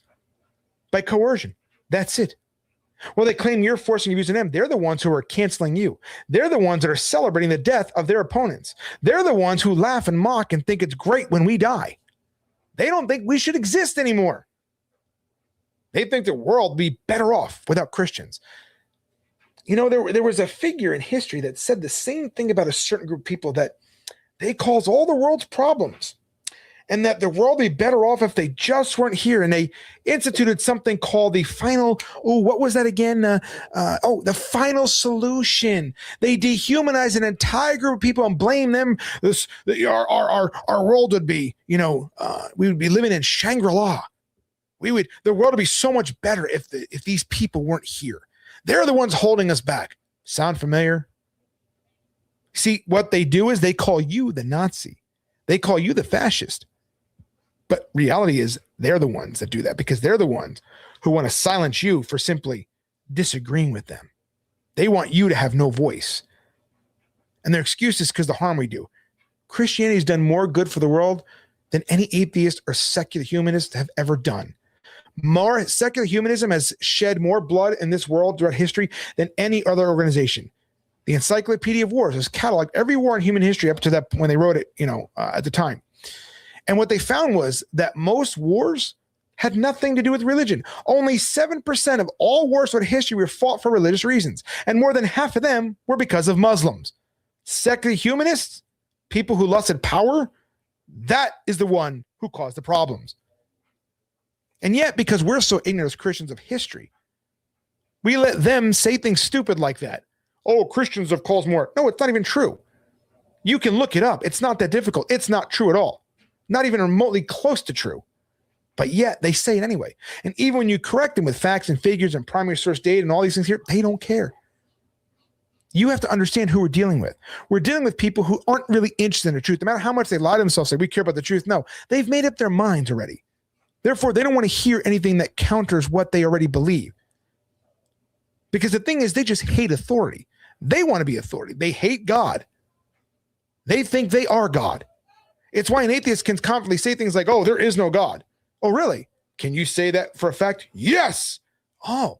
by coercion. That's it. Well, they claim you're forcing abuse on them. They're the ones who are canceling you. They're the ones that are celebrating the death of their opponents. They're the ones who laugh and mock and think it's great when we die. They don't think we should exist anymore. They think the world would be better off without Christians. There was a figure in history that said the same thing about a certain group of people, that they cause all the world's problems, and that the world would be better off if they just weren't here. And they instituted something called the final, what was that again? The final solution. They dehumanized an entire group of people and blame them. Our world would be, we would be living in Shangri-La. The world would be so much better if these people weren't here. They're the ones holding us back. Sound familiar? See, what they do is they call you the Nazi. They call you the fascist. But reality is they're the ones that do that, because they're the ones who want to silence you for simply disagreeing with them. They want you to have no voice. And their excuse is because the harm we do. Christianity has done more good for the world than any atheist or secular humanist have ever done. Secular humanism has shed more blood in this world throughout history than any other organization. The Encyclopedia of Wars has cataloged every war in human history up to that when they wrote it, at the time. And what they found was that most wars had nothing to do with religion. Only 7% of all wars throughout history were fought for religious reasons, and more than half of them were because of Muslims. Secular humanists, people who lusted power, that is the one who caused the problems. And yet, because we're so ignorant as Christians of history, we let them say things stupid like that. Oh, Christians have caused more. No, it's not even true. You can look it up. It's not that difficult. It's not true at all. Not even remotely close to true. But yet they say it anyway. And even when you correct them with facts and figures and primary source data and all these things here, they don't care. You have to understand who we're dealing with. We're dealing with people who aren't really interested in the truth. No matter how much they lie to themselves, say we care about the truth. No, they've made up their minds already. Therefore, they don't want to hear anything that counters what they already believe. Because the thing is, they just hate authority. They want to be authority. They hate God. They think they are God. It's why an atheist can confidently say things like, oh, there is no God. Oh, really? Can you say that for a fact? Yes. Oh,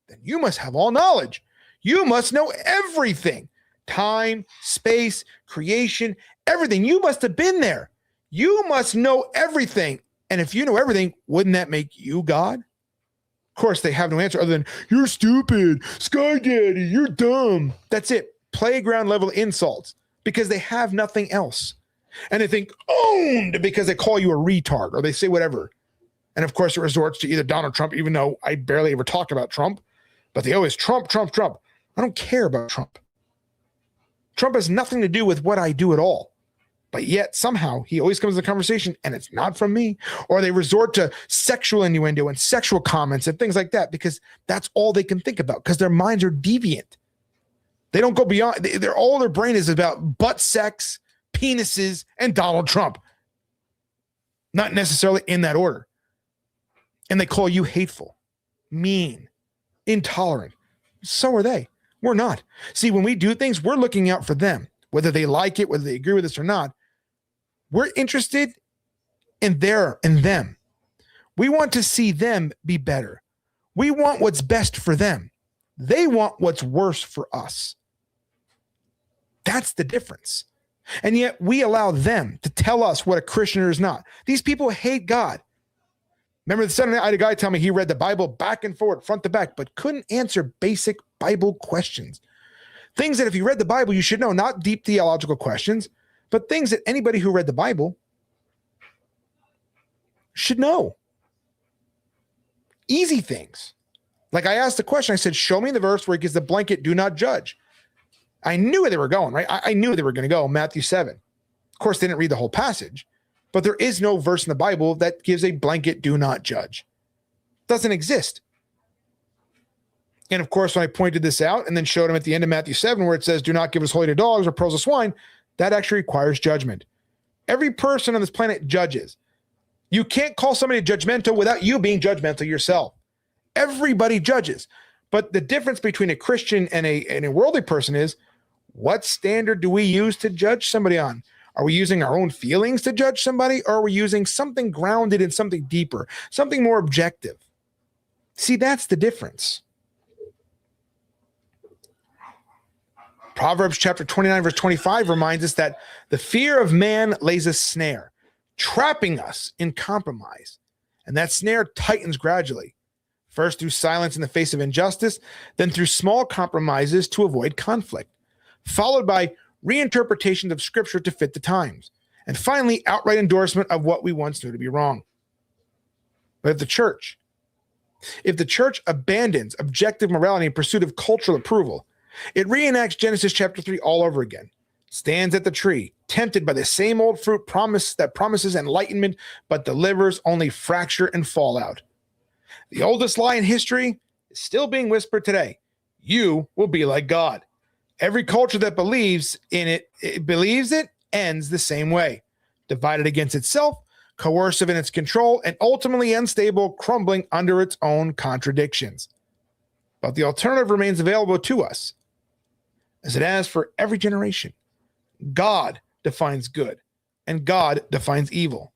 then you must have all knowledge. You must know everything. Time, space, creation, everything. You must have been there. You must know everything. And if you know everything, wouldn't that make you God? Of course, they have no answer other than, you're stupid, Sky Daddy, you're dumb. That's it. Playground level insults, because they have nothing else. And they think owned because they call you a retard or they say whatever. And of course, it resorts to either Donald Trump, even though I barely ever talk about Trump, but they always Trump. I don't care about Trump. Trump has nothing to do with what I do at all. But yet somehow he always comes to the conversation and it's not from me. Or they resort to sexual innuendo and sexual comments and things like that because that's all they can think about because their minds are deviant. They don't go beyond. All their brain is about butt sex, penises, and Donald Trump. Not necessarily in that order. And they call you hateful, mean, intolerant. So are they. We're not. See, when we do things, we're looking out for them, whether they like it, whether they agree with us or not. We're interested in them. We want to see them be better. We want what's best for them. They want what's worse for us. That's the difference. And yet we allow them to tell us what a Christian is not. These people hate God. Remember the Sunday night, I had a guy tell me he read the Bible back and forward, front to back, but couldn't answer basic Bible questions. Things that if you read the Bible, you should know, not deep theological questions, but things that anybody who read the Bible should know. Easy things. Like I asked the question, I said, show me the verse where it gives the blanket, do not judge. I knew where they were going, right? I knew they were going to go, Matthew 7. Of course, they didn't read the whole passage, but there is no verse in the Bible that gives a blanket, do not judge. It doesn't exist. And of course, when I pointed this out and then showed him at the end of Matthew 7, where it says, do not give us holy to dogs or pearls to swine, that actually requires judgment. Every person on this planet judges. You can't call somebody judgmental without you being judgmental yourself. Everybody judges. But the difference between a Christian and a worldly person is, what standard do we use to judge somebody on? Are we using our own feelings to judge somebody, or are we using something grounded in something deeper, something more objective? See, that's the difference. Proverbs chapter 29, verse 25 reminds us that the fear of man lays a snare, trapping us in compromise. And that snare tightens gradually, first through silence in the face of injustice, then through small compromises to avoid conflict, followed by reinterpretations of scripture to fit the times, and finally, outright endorsement of what we once knew to be wrong. But if the church abandons objective morality in pursuit of cultural approval, it reenacts Genesis chapter 3 all over again, stands at the tree, tempted by the same old fruit promises enlightenment, but delivers only fracture and fallout. The oldest lie in history is still being whispered today. You will be like God. Every culture that believes it ends the same way, divided against itself, coercive in its control, and ultimately unstable, crumbling under its own contradictions. But the alternative remains available to us, as it has for every generation. God defines good, and God defines evil.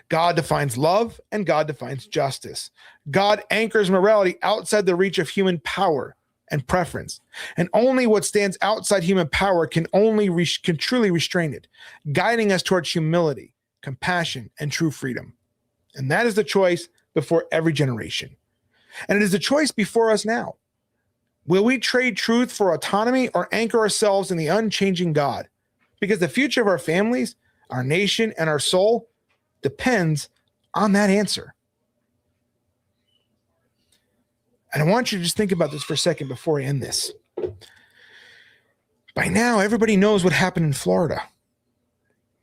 God defines love, and God defines justice. God anchors morality outside the reach of human power and preference, and only what stands outside human power can truly restrain it, guiding us towards humility, compassion, and true freedom. And that is the choice before every generation. And it is the choice before us now. Will we trade truth for autonomy or anchor ourselves in the unchanging God? Because the future of our families, our nation, and our soul depends on that answer. And I want you to just think about this for a second before I end this. By now, everybody knows what happened in Florida.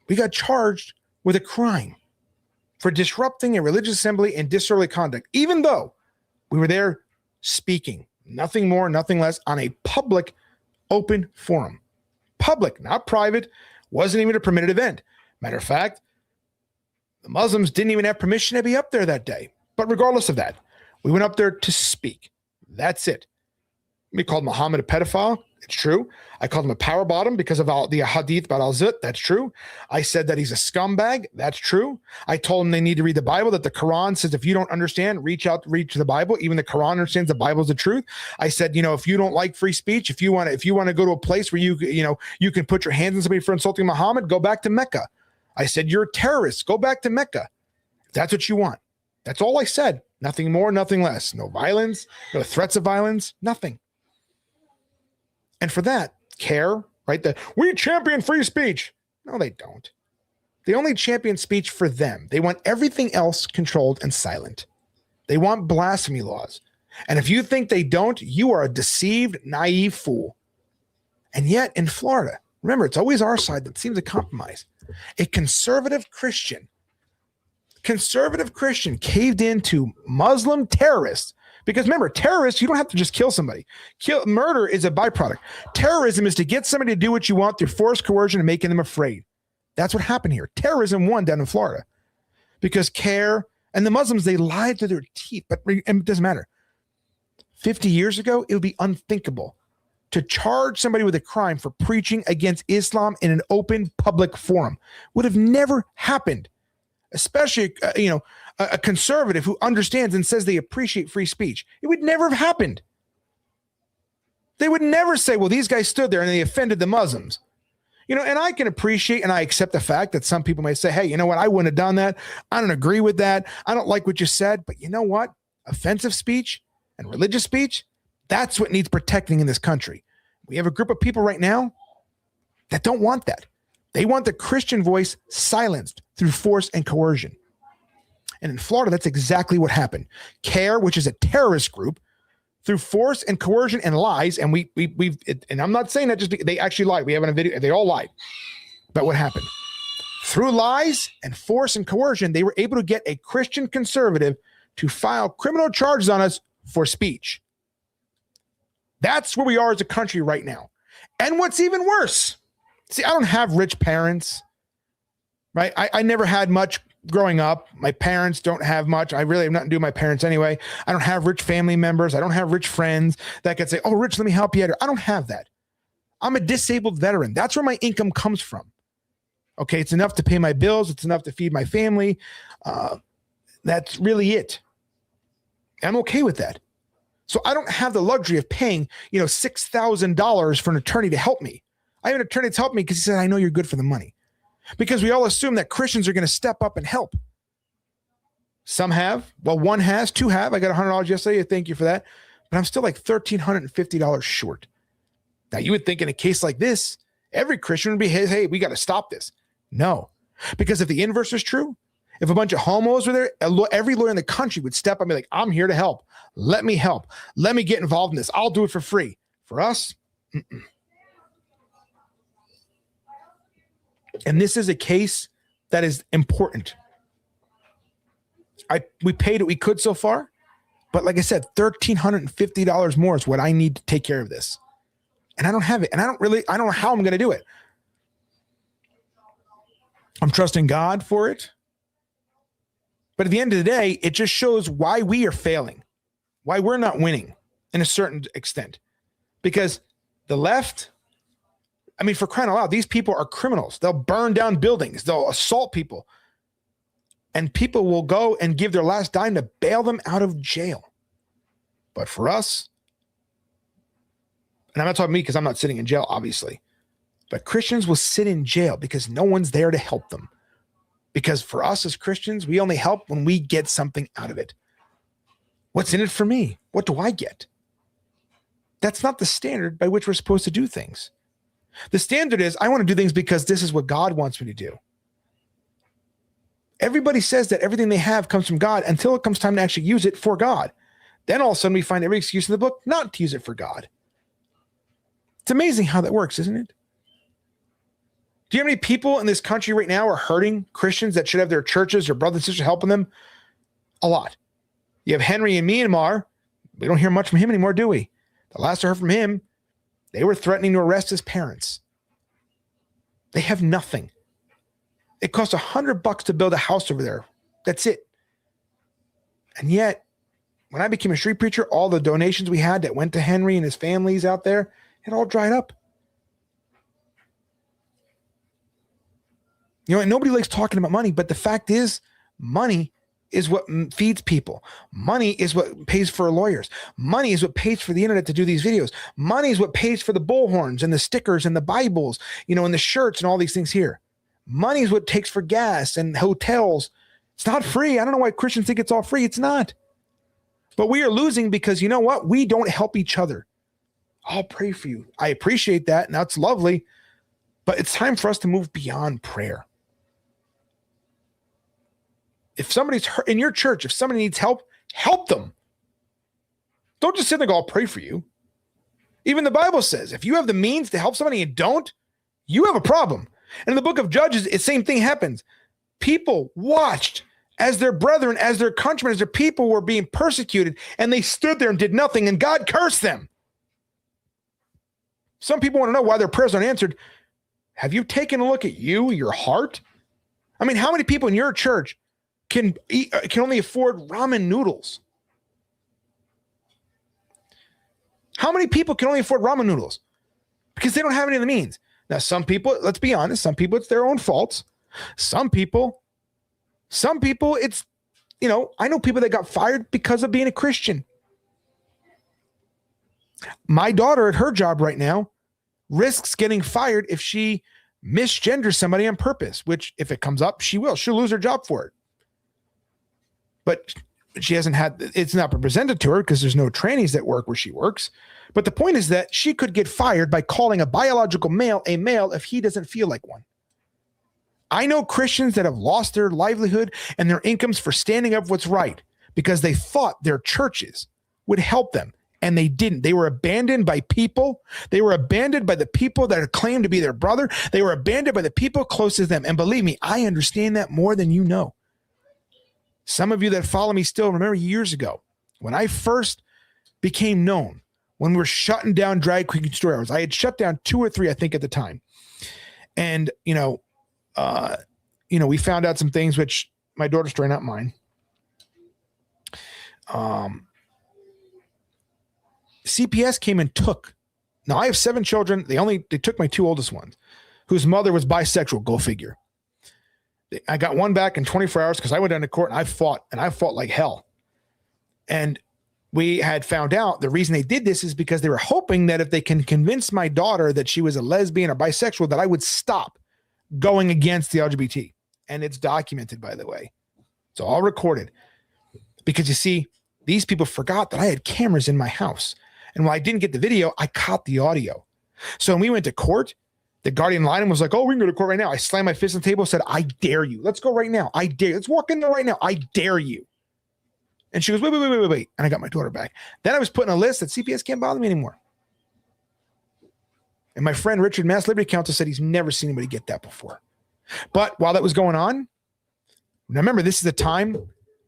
We got charged with a crime for disrupting a religious assembly and disorderly conduct, even though we were there speaking, nothing more, nothing less, on a public, open forum. Public, not private, wasn't even a permitted event. Matter of fact, the Muslims didn't even have permission to be up there that day. But regardless of that, we went up there to speak. That's it. We called Muhammad a pedophile. It's true. I called him a power bottom because of the hadith about al-Zut. That's true. I said that he's a scumbag. That's true. I told him they need to read the Bible, that the Quran says if you don't understand, read to the Bible. Even the Quran understands the Bible is the truth. I said, if you don't like free speech, if you want to go to a place where you can put your hands on somebody for insulting Muhammad, go back to Mecca. I said, you're a terrorist. Go back to Mecca. If that's what you want. That's all I said. Nothing more, nothing less. No violence, no threats of violence, nothing. And for that, CARE, right? We champion free speech. No, they don't. They only champion speech for them. They want everything else controlled and silent. They want blasphemy laws. And if you think they don't, you are a deceived, naive fool. And yet in Florida, remember, it's always our side that seems to compromise. A conservative Christian caved into Muslim terrorists. Because remember, terrorists, you don't have to just kill somebody. Murder is a byproduct. Terrorism is to get somebody to do what you want through force, coercion, and making them afraid. That's what happened here. Terrorism won down in Florida. Because CARE and the Muslims, they lied to their teeth. But it doesn't matter. 50 years ago, it would be unthinkable to charge somebody with a crime for preaching against Islam in an open public forum. Would have never happened. Especially, a conservative who understands and says they appreciate free speech. It would never have happened. They would never say, well, these guys stood there and they offended the Muslims. And I can appreciate and I accept the fact that some people may say, hey, you know what? I wouldn't have done that. I don't agree with that. I don't like what you said. But you know what? Offensive speech and religious speech, that's what needs protecting in this country. We have a group of people right now that don't want that. They want the Christian voice silenced through force and coercion. And in Florida, that's exactly what happened. CARE, which is a terrorist group, through force and coercion and lies, and and I'm not saying that just because they actually lied. We have it on a video. They all lied. But what happened? Through lies and force and coercion, they were able to get a Christian conservative to file criminal charges on us for speech. That's where we are as a country right now. And what's even worse, see, I don't have rich parents, right? I never had much growing up. My parents don't have much. I really have nothing to do with my parents anyway. I don't have rich family members. I don't have rich friends that could say, oh, Rich, let me help you out. I don't have that. I'm a disabled veteran. That's where my income comes from. Okay, it's enough to pay my bills. It's enough to feed my family. That's really it. I'm okay with that. So I don't have the luxury of paying, $6,000 for an attorney to help me. I have an attorney to help me because he said, I know you're good for the money. Because we all assume that Christians are going to step up and help. Some have. Well, one has, two have. I got $100 yesterday. Thank you for that. But I'm still like $1,350 short. Now, you would think in a case like this, every Christian would be, hey, we got to stop this. No. Because if the inverse is true, if a bunch of homos were there, every lawyer in the country would step up and be like, I'm here to help. Let me help. Let me get involved in this. I'll do it for free. For us, And this is a case that is important. We paid what we could so far, but like I said, $1,350 more is what I need to take care of this. And I don't have it. And I don't know how I'm going to do it. I'm trusting God for it. But at the end of the day, it just shows why we are failing, why we're not winning in a certain extent. Because the left, I mean, for crying out loud, these people are criminals. They'll burn down buildings. They'll assault people. And people will go and give their last dime to bail them out of jail. But for us, and I'm not talking me because I'm not sitting in jail, obviously, but Christians will sit in jail because no one's there to help them. Because for us as Christians, we only help when we get something out of it. What's in it for me? What do I get? That's not the standard by which we're supposed to do things. The standard is, I want to do things because this is what God wants me to do. Everybody says that everything they have comes from God until it comes time to actually use it for God. Then all of a sudden we find every excuse in the book not to use it for God. It's amazing how that works, isn't it? Do you know how many people in this country right now are hurting Christians that should have their churches or brothers and sisters helping them? A lot. You have Henry in Myanmar. We don't hear much from him anymore, do we? The last I heard from him, they were threatening to arrest his parents. They have nothing. It costs $100 to build a house over there. That's it. And yet, when I became a street preacher, all the donations we had that went to Henry and his families out there, it all dried up. You know, and nobody likes talking about money, but the fact is, money is what feeds people. Money is what pays for lawyers. Money is what pays for the internet to do these videos. Money is what pays for the bullhorns and the stickers and the Bibles, and the shirts and all these things here. Money is what it takes for gas and hotels. It's not free. I don't know why Christians think it's all free. It's not. But we are losing because you know what? We don't help each other. I'll pray for you. I appreciate that. And that's lovely. But it's time for us to move beyond prayer. If somebody's hurt in your church, if somebody needs help, help them. Don't just sit there and go, I'll pray for you. Even the Bible says, if you have the means to help somebody and don't, you have a problem. And in the book of Judges, the same thing happens. People watched as their brethren, as their countrymen, as their people were being persecuted, and they stood there and did nothing, and God cursed them. Some people want to know why their prayers aren't answered. Have you taken a look at your heart? I mean, how many people in your church can only afford ramen noodles? How many people can only afford ramen noodles? Because they don't have any of the means. Now, some people, let's be honest, some people it's their own faults. Some people it's, I know people that got fired because of being a Christian. My daughter at her job right now risks getting fired if she misgenders somebody on purpose, which if it comes up, she will. She'll lose her job for it. But she hasn't it's not been presented to her because there's no trainees that work where she works. But the point is that she could get fired by calling a biological male a male if he doesn't feel like one. I know Christians that have lost their livelihood and their incomes for standing up for what's right because they thought their churches would help them, and they didn't. They were abandoned by people. They were abandoned by the people that claimed to be their brother. They were abandoned by the people closest to them. And believe me, I understand that more than you know. Some of you that follow me still remember years ago when I first became known, when we were shutting down drag queen story hours. I had shut down 2 or 3, I think, at the time. And, we found out some things, which my daughter's story, not mine. CPS came and took. Now I have 7 children. They took my 2 oldest ones, whose mother was bisexual. Go figure. I got one back in 24 hours because I went down to court and I fought like hell. And we had found out the reason they did this is because they were hoping that if they can convince my daughter that she was a lesbian or bisexual, that I would stop going against the LGBT. And it's documented, by the way. It's all recorded. Because you see, these people forgot that I had cameras in my house. And while I didn't get the video, I caught the audio. So when we went to court, the guardian lied and was like, oh, we can go to court right now. I slammed my fist on the table and said, I dare you. Let's go right now. I dare you. Let's walk in there right now. I dare you. And she goes, wait. And I got my daughter back. Then I was put in a list that CPS can't bother me anymore. And my friend Richard, Mass Liberty Counsel, said he's never seen anybody get that before. But while that was going on, remember, this is the time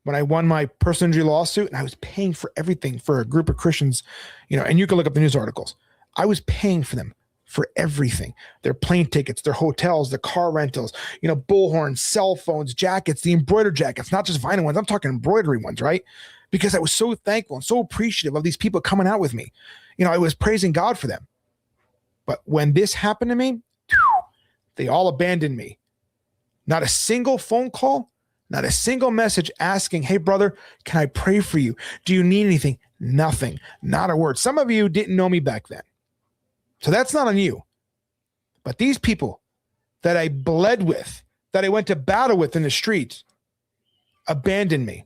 when I won my personal injury lawsuit and I was paying for everything for a group of Christians, and you can look up the news articles. I was paying for them for everything, their plane tickets, their hotels, their car rentals, bullhorns, cell phones, jackets, the embroidered jackets, not just vinyl ones. I'm talking embroidery ones, right? Because I was so thankful and so appreciative of these people coming out with me. I was praising God for them. But when this happened to me, they all abandoned me. Not a single phone call, not a single message asking, hey, brother, can I pray for you? Do you need anything? Nothing, not a word. Some of you didn't know me back then. So that's not on you. But these people that I bled with, that I went to battle with in the streets, abandoned me.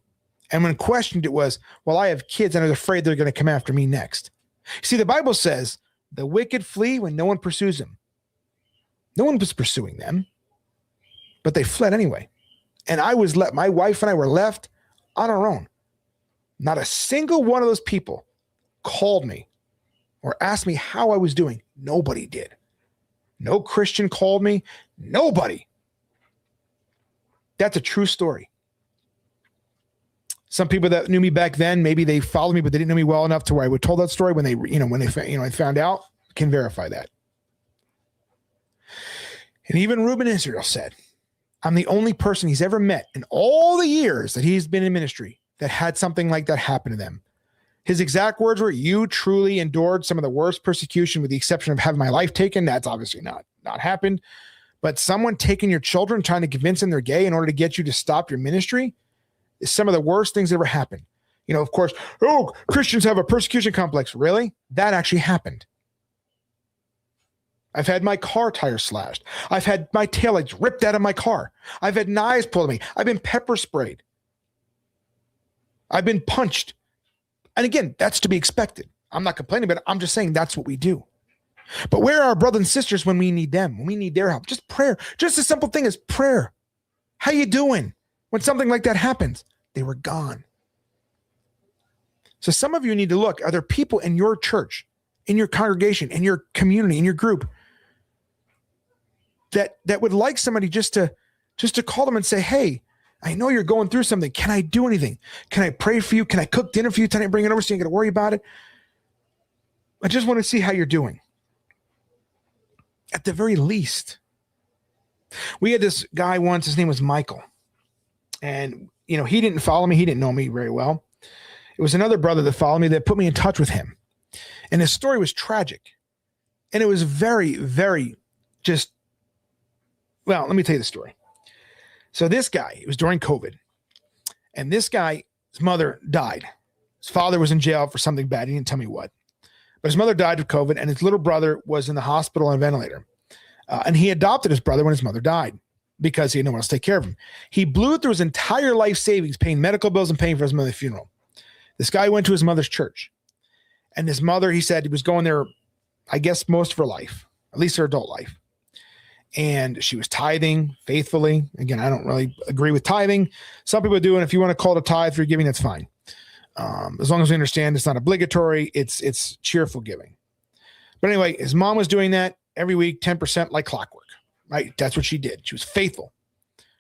And when questioned, it was, well, I have kids and I was afraid they're going to come after me next. See, the Bible says the wicked flee when no one pursues them. No one was pursuing them, but they fled anyway. And my wife and I were left on our own. Not a single one of those people called me or asked me how I was doing. Nobody did. No Christian called me. Nobody. That's a true story. Some people that knew me back then, maybe they followed me, but they didn't know me well enough to where I would tell that story when I found out, can verify that. And even Reuben Israel said, I'm the only person he's ever met in all the years that he's been in ministry that had something like that happen to them. His exact words were, you truly endured some of the worst persecution with the exception of having my life taken. That's obviously not happened. But someone taking your children, trying to convince them they're gay in order to get you to stop your ministry is some of the worst things that ever happened. Of course, Christians have a persecution complex. Really? That actually happened. I've had my car tire slashed. I've had my taillights ripped out of my car. I've had knives pulled at me. I've been pepper sprayed. I've been punched. And again, that's to be expected. I'm not complaining, but I'm just saying that's what we do. But where are our brothers and sisters when we need them, when we need their help? Just prayer. Just a simple thing as prayer. How you doing? When something like that happens, they were gone. So some of you need to look, are there people in your church, in your congregation, in your community, in your group that would like somebody just to call them and say, hey, I know you're going through something. Can I do anything? Can I pray for you? Can I cook dinner for you tonight? Bring it over so you ain't got to worry about it. I just want to see how you're doing. At the very least, we had this guy once, his name was Michael. And, he didn't follow me. He didn't know me very well. It was another brother that followed me that put me in touch with him. And his story was tragic. And it was very, very let me tell you the story. So this guy, it was during COVID. And this guy's mother died. His father was in jail for something bad. He didn't tell me what. But his mother died of COVID, and his little brother was in the hospital on a ventilator. And he adopted his brother when his mother died because he had no one else to take care of him. He blew through his entire life savings, paying medical bills and paying for his mother's funeral. This guy went to his mother's church. And his mother, he said, he was going there, I guess, most of her life, at least her adult life. and she was tithing faithfully. Again, I don't really agree with tithing. Some people do, and if you want to call it a tithe for giving, that's fine. As long as we understand it's not obligatory, it's cheerful giving. But anyway, his mom was doing that every week, 10% like clockwork, right? That's what she did. She was faithful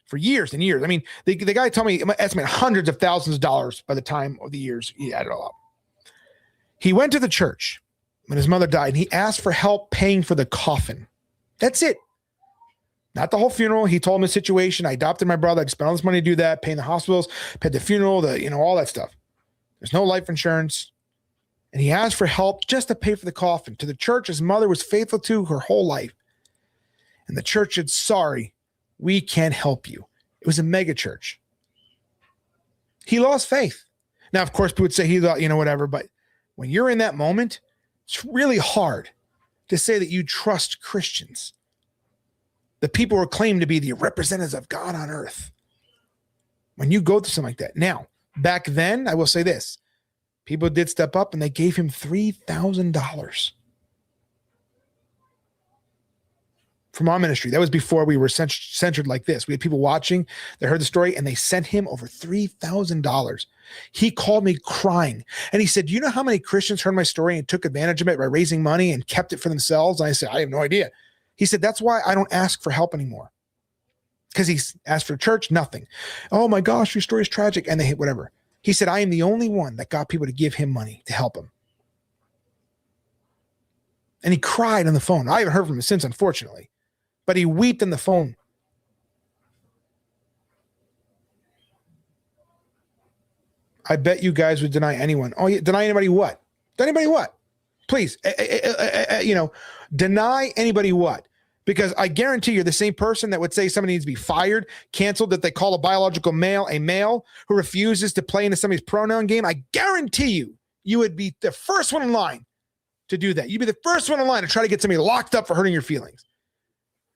for years and years. I mean, the guy told me, estimate hundreds of thousands of dollars by the time of the years he added it all up. He went to the church when his mother died, and he asked for help paying for the coffin. That's it. Not the whole funeral. He told him his situation. I adopted my brother. I spent all this money to do that, paying the hospitals, paid the funeral, all that stuff. There's no life insurance. And he asked for help just to pay for the coffin to the church his mother was faithful to her whole life. And the church said, sorry, we can't help you. It was a mega church. He lost faith. Now, of course, people would say he thought, whatever. But when you're in that moment, it's really hard to say that you trust Christians, the people who are claimed to be the representatives of God on earth, when you go through something like that. Now, back then, I will say this. People did step up and they gave him $3,000 from our ministry. That was before we were censored like this. We had people watching that heard the story and they sent him over $3,000. He called me crying and he said, do you know how many Christians heard my story and took advantage of it by raising money and kept it for themselves? And I said, I have no idea. He said, that's why I don't ask for help anymore. Because he's asked for church, nothing. Oh my gosh, your story is tragic. And they hit whatever. He said, I am the only one that got people to give him money to help him. And he cried on the phone. I haven't heard from him since, unfortunately. But he wept on the phone. I bet you guys would deny anyone. Oh, yeah, deny anybody what? Anybody what? Please, deny anybody what? Because I guarantee you're the same person that would say somebody needs to be fired, canceled, that they call a biological male a male who refuses to play into somebody's pronoun game. I guarantee you would be the first one in line to do that. You'd be the first one in line to try to get somebody locked up for hurting your feelings.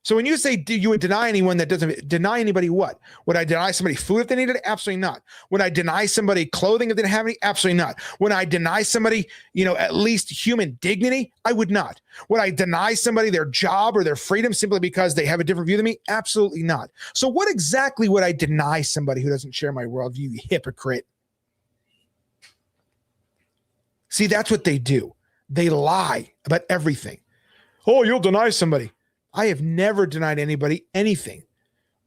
So when you say you would deny anyone that doesn't deny anybody what? Would I deny somebody food if they needed it? Absolutely not. Would I deny somebody clothing if they didn't have any? Absolutely not. Would I deny somebody, at least human dignity? I would not. Would I deny somebody their job or their freedom simply because they have a different view than me? Absolutely not. So what exactly would I deny somebody who doesn't share my worldview, you hypocrite? See, that's what they do. They lie about everything. Oh, you'll deny somebody. I have never denied anybody anything.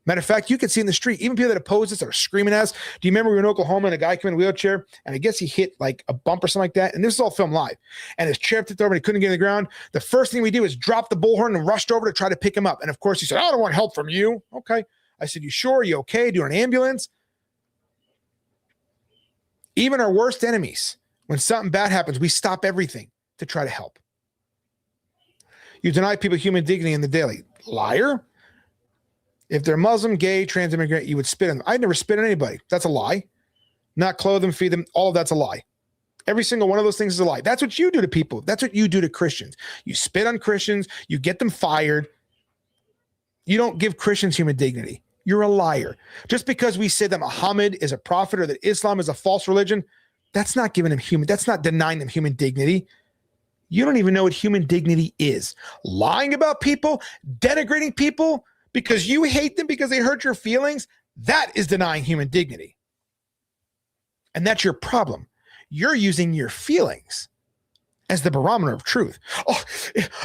Matter of fact, you can see in the street, even people that oppose us are screaming at us. Do you remember we were in Oklahoma and a guy came in a wheelchair and I guess he hit like a bump or something like that? And this is all filmed live. And his chair tipped over and he couldn't get on the ground. The first thing we did was drop the bullhorn and rushed over to try to pick him up. And of course he said, I don't want help from you. Okay. I said, you sure? You okay? Do you want an ambulance? Even our worst enemies, when something bad happens, we stop everything to try to help. You deny people human dignity in the daily. Liar. If they're Muslim, gay, trans immigrant, you would spit on them. I'd never spit on anybody. That's a lie. Not clothe them, feed them. All of that's a lie. Every single one of those things is a lie. That's what you do to people. That's what you do to Christians. You spit on Christians. You get them fired. You don't give Christians human dignity. You're a liar. Just because we say that Muhammad is a prophet or that Islam is a false religion, that's not giving them human. That's not denying them human dignity. You don't even know what human dignity is. Lying about people, denigrating people because you hate them because they hurt your feelings, that is denying human dignity. And that's your problem. You're using your feelings as the barometer of truth. Oh,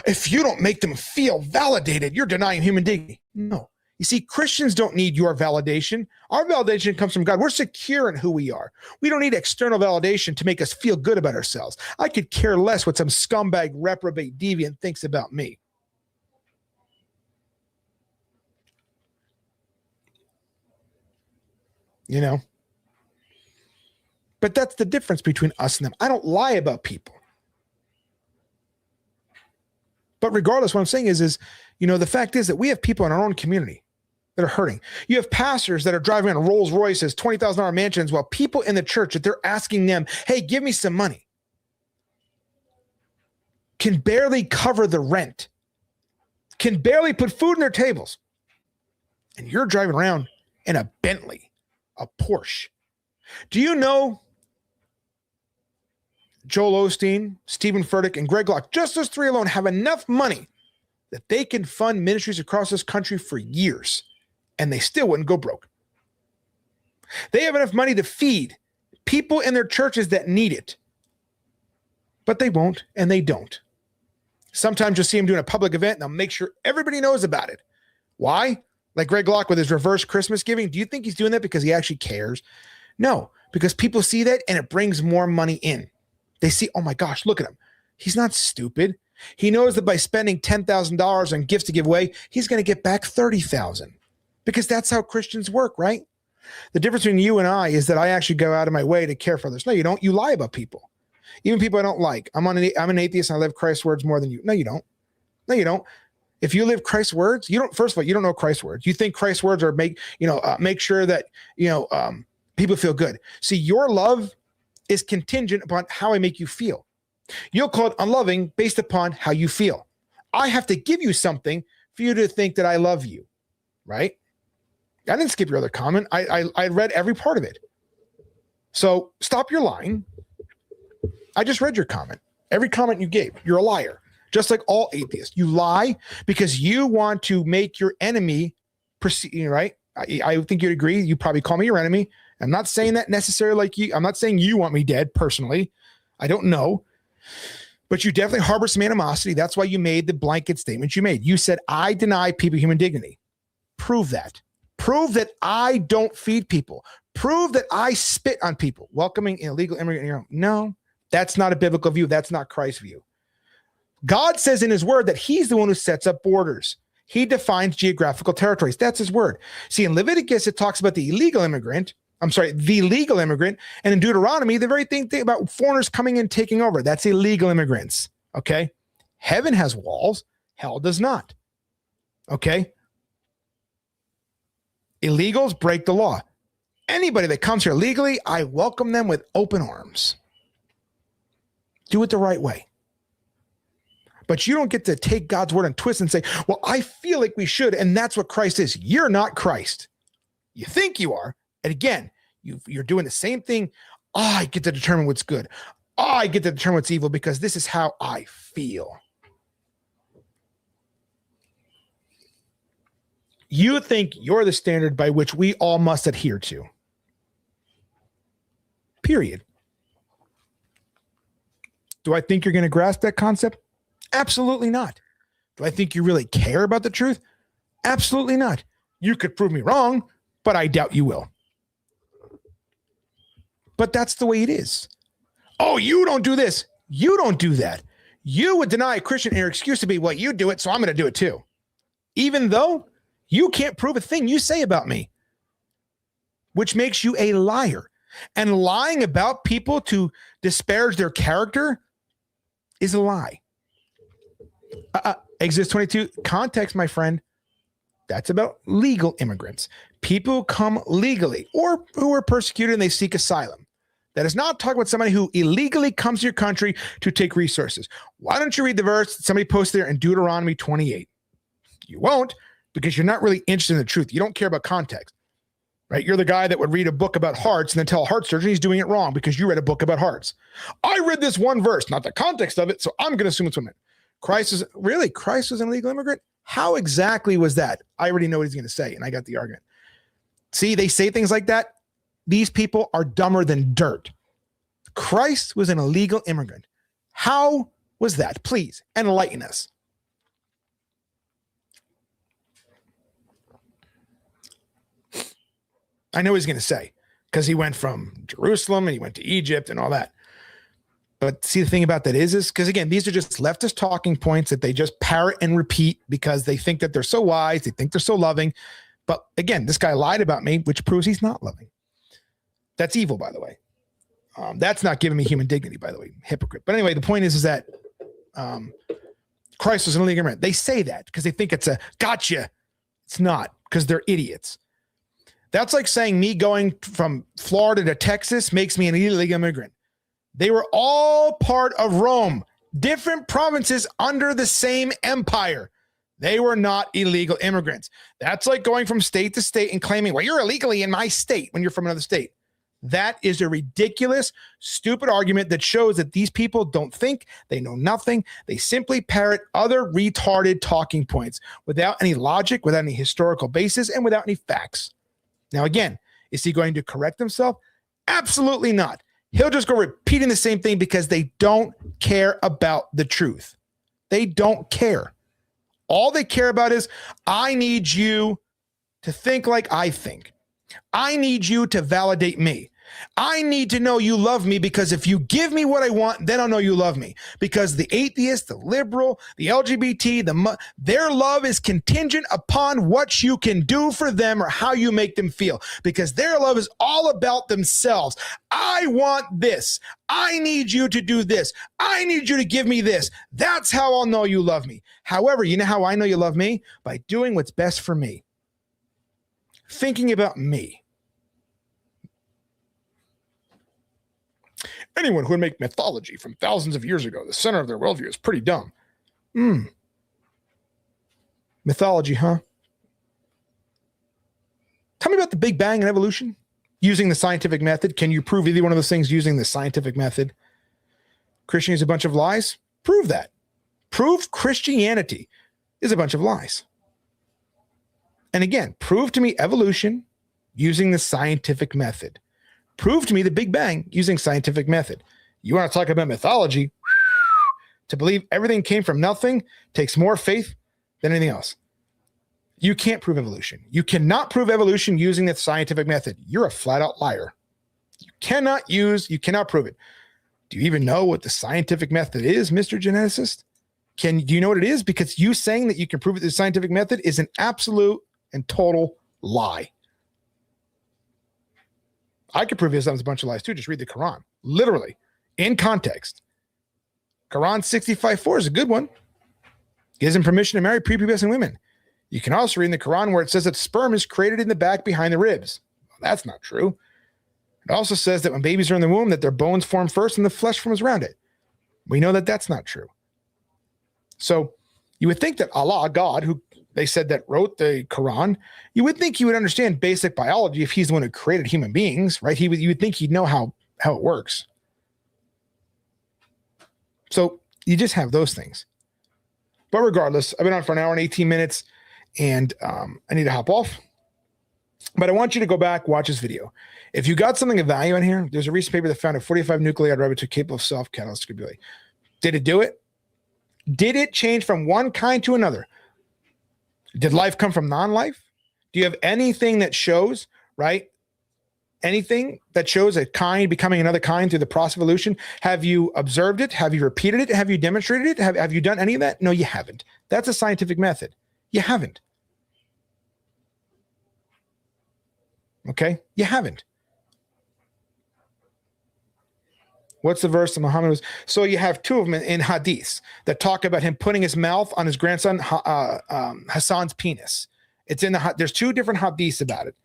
if you don't make them feel validated, you're denying human dignity. No. You see, Christians don't need your validation. Our validation comes from God. We're secure in who we are. We don't need external validation to make us feel good about ourselves. I could care less what some scumbag, reprobate, deviant thinks about me. But that's the difference between us and them. I don't lie about people. But regardless, what I'm saying is the fact is that we have people in our own community that are hurting. You have pastors that are driving around Rolls Royces, $20,000 mansions, while people in the church that they're asking them, hey, give me some money, can barely cover the rent, can barely put food on their tables. And you're driving around in a Bentley, a Porsche. Do you know Joel Osteen, Stephen Furtick, and Greg Locke, just those three alone, have enough money that they can fund ministries across this country for years and they still wouldn't go broke. They have enough money to feed people in their churches that need it, but they won't and they don't. Sometimes you'll see them doing a public event and they'll make sure everybody knows about it. Why? Like Greg Locke with his reverse Christmas giving. Do you think he's doing that because he actually cares? No, because people see that and it brings more money in. They see, oh my gosh, look at him. He's not stupid. He knows that by spending $10,000 on gifts to give away, he's going to get back $30,000 because that's how Christians work, right? The difference between you and I is that I actually go out of my way to care for others. No, you don't. You lie about people, even people I don't like. I'm an atheist and I live Christ's words more than you. No, you don't. No, you don't. If you live Christ's words, you don't. First of all, you don't know Christ's words. You think Christ's words are make sure that people feel good. See, your love is contingent upon how I make you feel. You'll call it unloving based upon how you feel. I have to give you something for you to think that I love you, right? I didn't skip your other comment. I read every part of it. So stop your lying. I just read your comment. Every comment you gave, you're a liar. Just like all atheists. You lie because you want to make your enemy proceed, right? I think you'd agree. You probably call me your enemy. I'm not saying that necessarily like you. I'm not saying you want me dead personally. I don't know. But you definitely harbor some animosity. That's why you made the blanket statement you made. You said, I deny people human dignity. Prove that. Prove that I don't feed people. Prove that I spit on people. Welcoming an illegal immigrant in your home. No, that's not a biblical view. That's not Christ's view. God says in his word that he's the one who sets up borders. He defines geographical territories. That's his word. See, in Leviticus, it talks about the legal immigrant. And in Deuteronomy, the very thing about foreigners coming in, taking over. That's illegal immigrants. Okay. Heaven has walls. Hell does not. Okay. Illegals break the law. Anybody that comes here legally, I welcome them with open arms. Do it the right way. But you don't get to take God's word and twist and say, well, I feel like we should, and that's what Christ is. You're not Christ. You think you are. And again, you're doing the same thing. I get to determine what's good. I get to determine what's evil because this is how I feel. You think you're the standard by which we all must adhere to. Period. Do I think you're going to grasp that concept? Absolutely not. Do I think you really care about the truth? Absolutely not. You could prove me wrong, but I doubt you will. But that's the way it is. Oh, you don't do this. You don't do that. You would deny a Christian and your excuse to be, well, you do it, so I'm going to do it too. Even though you can't prove a thing you say about me, which makes you a liar. And lying about people to disparage their character is a lie. Exodus 22, context, my friend. That's about legal immigrants. People who come legally or who are persecuted and they seek asylum. That is not talking about somebody who illegally comes to your country to take resources. Why don't you read the verse somebody posted there in Deuteronomy 28? You won't because you're not really interested in the truth. You don't care about context, right? You're the guy that would read a book about hearts and then tell a heart surgeon he's doing it wrong because you read a book about hearts. I read this one verse, not the context of it, so I'm going to assume it's women. Christ was an illegal immigrant? How exactly was that? I already know what he's going to say, and I got the argument. See, they say things like that. These people are dumber than dirt. Christ was an illegal immigrant. How was that? Please enlighten us. I know he's going to say, because he went from Jerusalem and he went to Egypt and all that. But see, the thing about that is because, again, these are just leftist talking points that they just parrot and repeat because they think that they're so wise. They think they're so loving. But again, this guy lied about me, which proves he's not loving. That's evil, by the way. That's not giving me human dignity, by the way. Hypocrite. But anyway, the point is that Christ was an illegal immigrant. They say that because they think it's a gotcha. It's not, because they're idiots. That's like saying me going from Florida to Texas makes me an illegal immigrant. They were all part of Rome, different provinces under the same empire. They were not illegal immigrants. That's like going from state to state and claiming, well, you're illegally in my state when you're from another state. That is a ridiculous, stupid argument that shows that these people don't think, they know nothing. They simply parrot other retarded talking points without any logic, without any historical basis, and without any facts. Now, again, is he going to correct himself? Absolutely not. He'll just go repeating the same thing because they don't care about the truth. They don't care. All they care about is, I need you to think like I think. I need you to validate me. I need to know you love me, because if you give me what I want, then I'll know you love me. Because the atheist, the liberal, the LGBT, their love is contingent upon what you can do for them or how you make them feel. Because their love is all about themselves. I want this. I need you to do this. I need you to give me this. That's how I'll know you love me. However, you know how I know you love me? By doing what's best for me. Thinking about me. Anyone who would make mythology from thousands of years ago the center of their worldview is pretty dumb. Mythology, huh? Tell me about the Big Bang and evolution using the scientific method. Can you prove either one of those things using the scientific method? Christianity is a bunch of lies? Prove that. Prove Christianity is a bunch of lies. And again, prove to me evolution using the scientific method. Prove to me the Big Bang using scientific method. You want to talk about mythology? To believe everything came from nothing takes more faith than anything else. You can't prove evolution. You cannot prove evolution using the scientific method. You're a flat out liar. You cannot prove it. Do you even know what the scientific method is, Mr. Geneticist? Do you know what it is? Because you saying that you can prove it through the scientific method is an absolute and total lie. I could prove Islam's a bunch of lies too. Just read the Quran. Literally. In context. Quran 65:4 is a good one. Gives him permission to marry prepubescent women. You can also read in the Quran where it says that sperm is created in the back behind the ribs. Well, that's not true. It also says that when babies are in the womb, that their bones form first and the flesh forms around it. We know that that's not true. So you would think that Allah, God, who they said that wrote the Quran, you would think he would understand basic biology if he's the one who created human beings, right? You would think he'd know how it works. So you just have those things. But regardless, I've been on for an hour and 18 minutes, and I need to hop off. But I want you to go back, watch this video. If you got something of value in here, there's a recent paper that found a 45 nucleotide ribonucleic capable of self-catalytic stability. Did it do it? Did it change from one kind to another? Did life come from non-life? Do you have anything that shows, right? Anything that shows a kind becoming another kind through the process of evolution? Have you observed it? Have you repeated it? Have you demonstrated it? Have you done any of that? No, you haven't. That's a scientific method. You haven't. Okay? You haven't. What's the verse that Muhammad was? So you have two of them in hadiths that talk about him putting his mouth on his grandson Hassan's penis. It's in there's two different hadiths about it.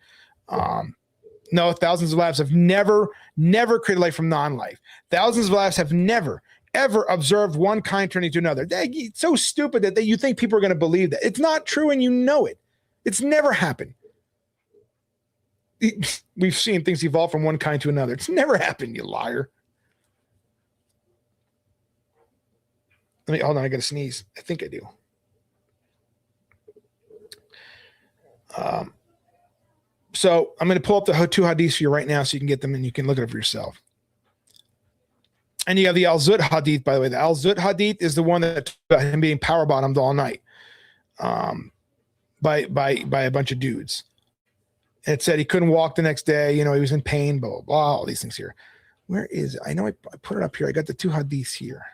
No, thousands of labs have never created life from non-life. Thousands of labs have never, ever observed one kind turning to another. It's so stupid that you think people are going to believe that. It's not true, and you know it. It's never happened. We've seen things evolve from one kind to another. It's never happened, you liar. Hold on, I got to sneeze. I think I do. So I'm going to pull up the two hadiths for you right now so you can get them and you can look at it for yourself. And you have the Al-Zud hadith, by the way. The Al-Zud hadith is the one that about him being power bottomed all night by a bunch of dudes. And it said he couldn't walk the next day. You know, he was in pain, blah, blah, blah, all these things here. Where is it? I know I put it up here. I got the two hadiths here.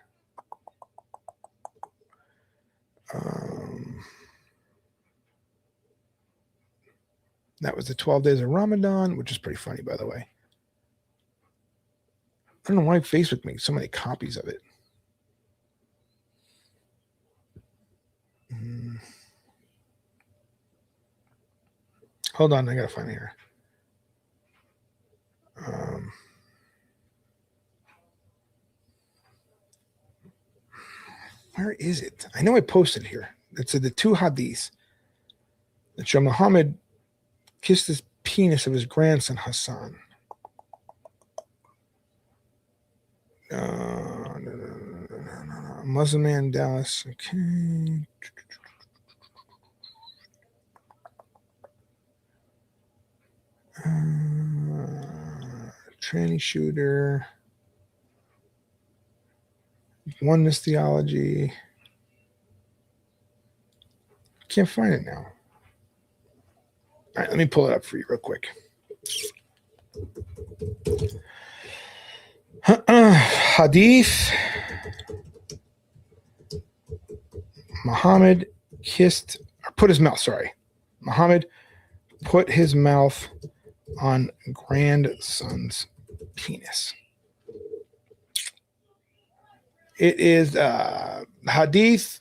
That was the 12 days of Ramadan, which is pretty funny, by the way. I don't know why Facebook makes so many copies of it. Hold on, I gotta find it here. Where is it? I know I posted here. It's the two hadiths that show Muhammad kissed his penis of his grandson Hassan. Muslim man in Dallas. Okay. Tranny shooter. Oneness theology. Can't find it now. All right, let me pull it up for you real quick. Hadith. Muhammad kissed, or put his mouth, sorry. Muhammad put his mouth on grandson's penis. It is hadith.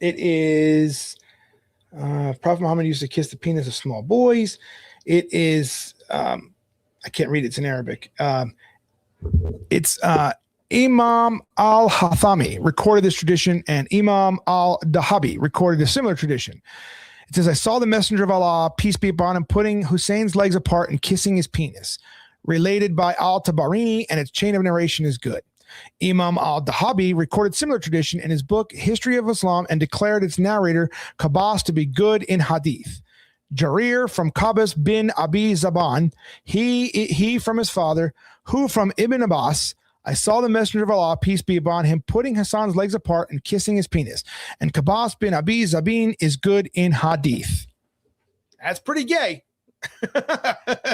It is Prophet Muhammad used to kiss the penis of small boys. It is, I can't read it. It's in Arabic. It's Imam al-Hathami recorded this tradition, and Imam al-Dahabi recorded a similar tradition. It says, I saw the messenger of Allah, peace be upon him, putting Hussein's legs apart and kissing his penis. Related by al-Tabarini, and its chain of narration is good. Imam al-Dahabi recorded similar tradition in his book, History of Islam, and declared its narrator, Qabas, to be good in hadith. Jarir from Qabas bin Abi Zaban, he from his father, who from Ibn Abbas, I saw the messenger of Allah, peace be upon him, putting Hassan's legs apart and kissing his penis. And Qabas bin Abi Zabin is good in hadith. That's pretty gay.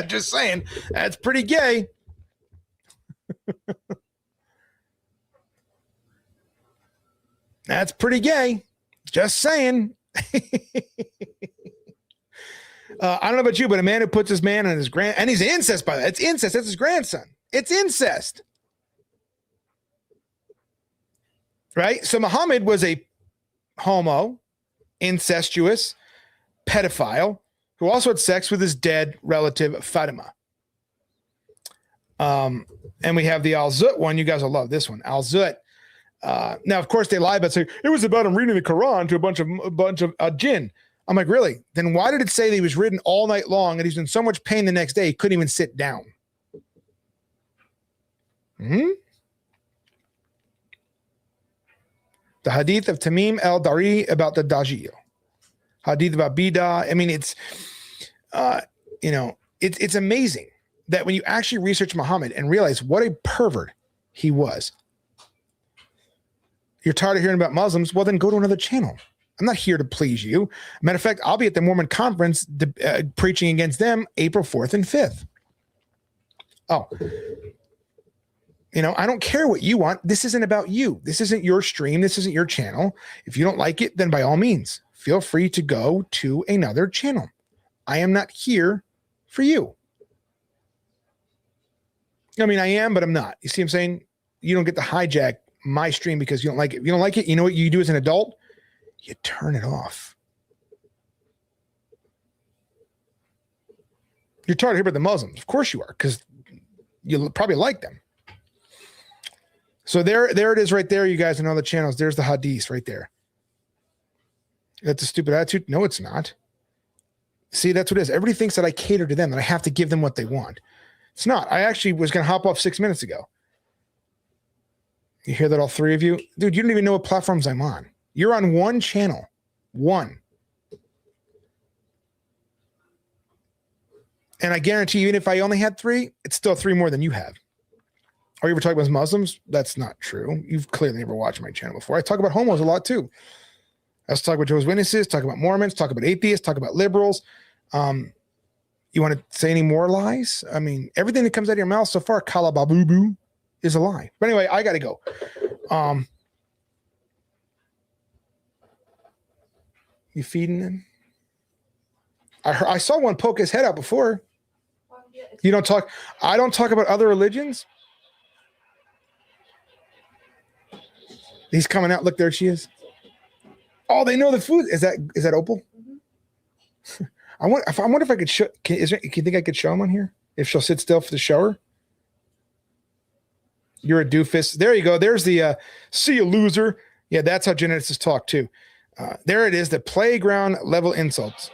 Just saying, that's pretty gay. That's pretty gay. Just saying. I don't know about you, but a man who puts his man on his and he's incest by that. It's incest. That's his grandson. It's incest. Right? So Muhammad was a homo, incestuous, pedophile, who also had sex with his dead relative Fatima. And we have the Al-Zut one. You guys will love this one. Al-Zut. Now, of course, they lie about saying it was about him reading the Quran to a bunch of jinn. I'm like, really? Then why did it say that he was ridden all night long and he's in so much pain the next day he couldn't even sit down? The hadith of Tamim al-Dari about the Dajjal. Hadith about Bidah. I mean, it's, it's amazing that when you actually research Muhammad and realize what a pervert he was. You're tired of hearing about Muslims? Well, then go to another channel. I'm not here to please you. Matter of fact, I'll be at the Mormon conference preaching against them April 4th and 5th. Oh, I don't care what you want. This isn't about you. This isn't your stream. This isn't your channel. If you don't like it, then by all means, feel free to go to another channel. I am not here for you. I mean, I am, but I'm not. You see what I'm saying? You don't get to hijack my stream because you don't like it. If you don't like it, you know what you do as an adult? You turn it off. You're tired of hearing about the Muslims. Of course you are, because you probably like them. So there it is right there, you guys, on all the channels. There's the hadith right there. That's a stupid attitude. No, it's not. See, that's what it is. Everybody thinks that I cater to them, that I have to give them what they want. It's not. I actually was going to hop off 6 minutes ago. You hear that, all three of you? Dude, you don't even know what platforms I'm on. You're on one channel. One. And I guarantee you, even if I only had three, it's still three more than you have. Are you ever talking about Muslims? That's not true. You've clearly never watched my channel before. I talk about homos a lot too. Let's talk about Jehovah's Witnesses, talk about Mormons, talk about atheists, talk about liberals. You want to say any more lies? I mean, everything that comes out of your mouth so far, kalababubu, is a lie. But anyway, I got to go. You feeding them? I saw one poke his head out before. You don't talk. I don't talk about other religions. He's coming out. Look, there she is. Oh, they know the food. Is that Opal? Mm-hmm. I wonder if I could show. Can you think I could show him on here? If she'll sit still for the shower. You're a doofus. There you go. There's the see you loser. Yeah, that's how geneticists talk too. There it is. The playground level insults.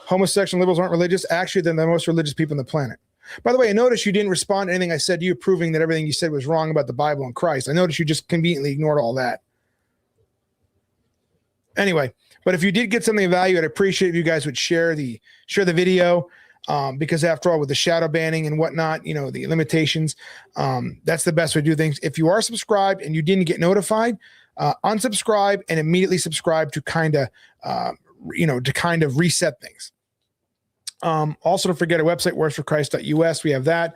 Homosexual liberals aren't religious. Actually, they're the most religious people on the planet. By the way, I noticed you didn't respond to anything I said to you, proving that everything you said was wrong about the Bible and Christ. I noticed you just conveniently ignored all that. Anyway, but if you did get something of value, I'd appreciate if you guys would share the video, because after all, with the shadow banning and whatnot, you know, the limitations, that's the best way to do things. If you are subscribed and you didn't get notified, unsubscribe and immediately subscribe to kind of reset things. Also, don't forget our website, wordsforchrist.us. We have that.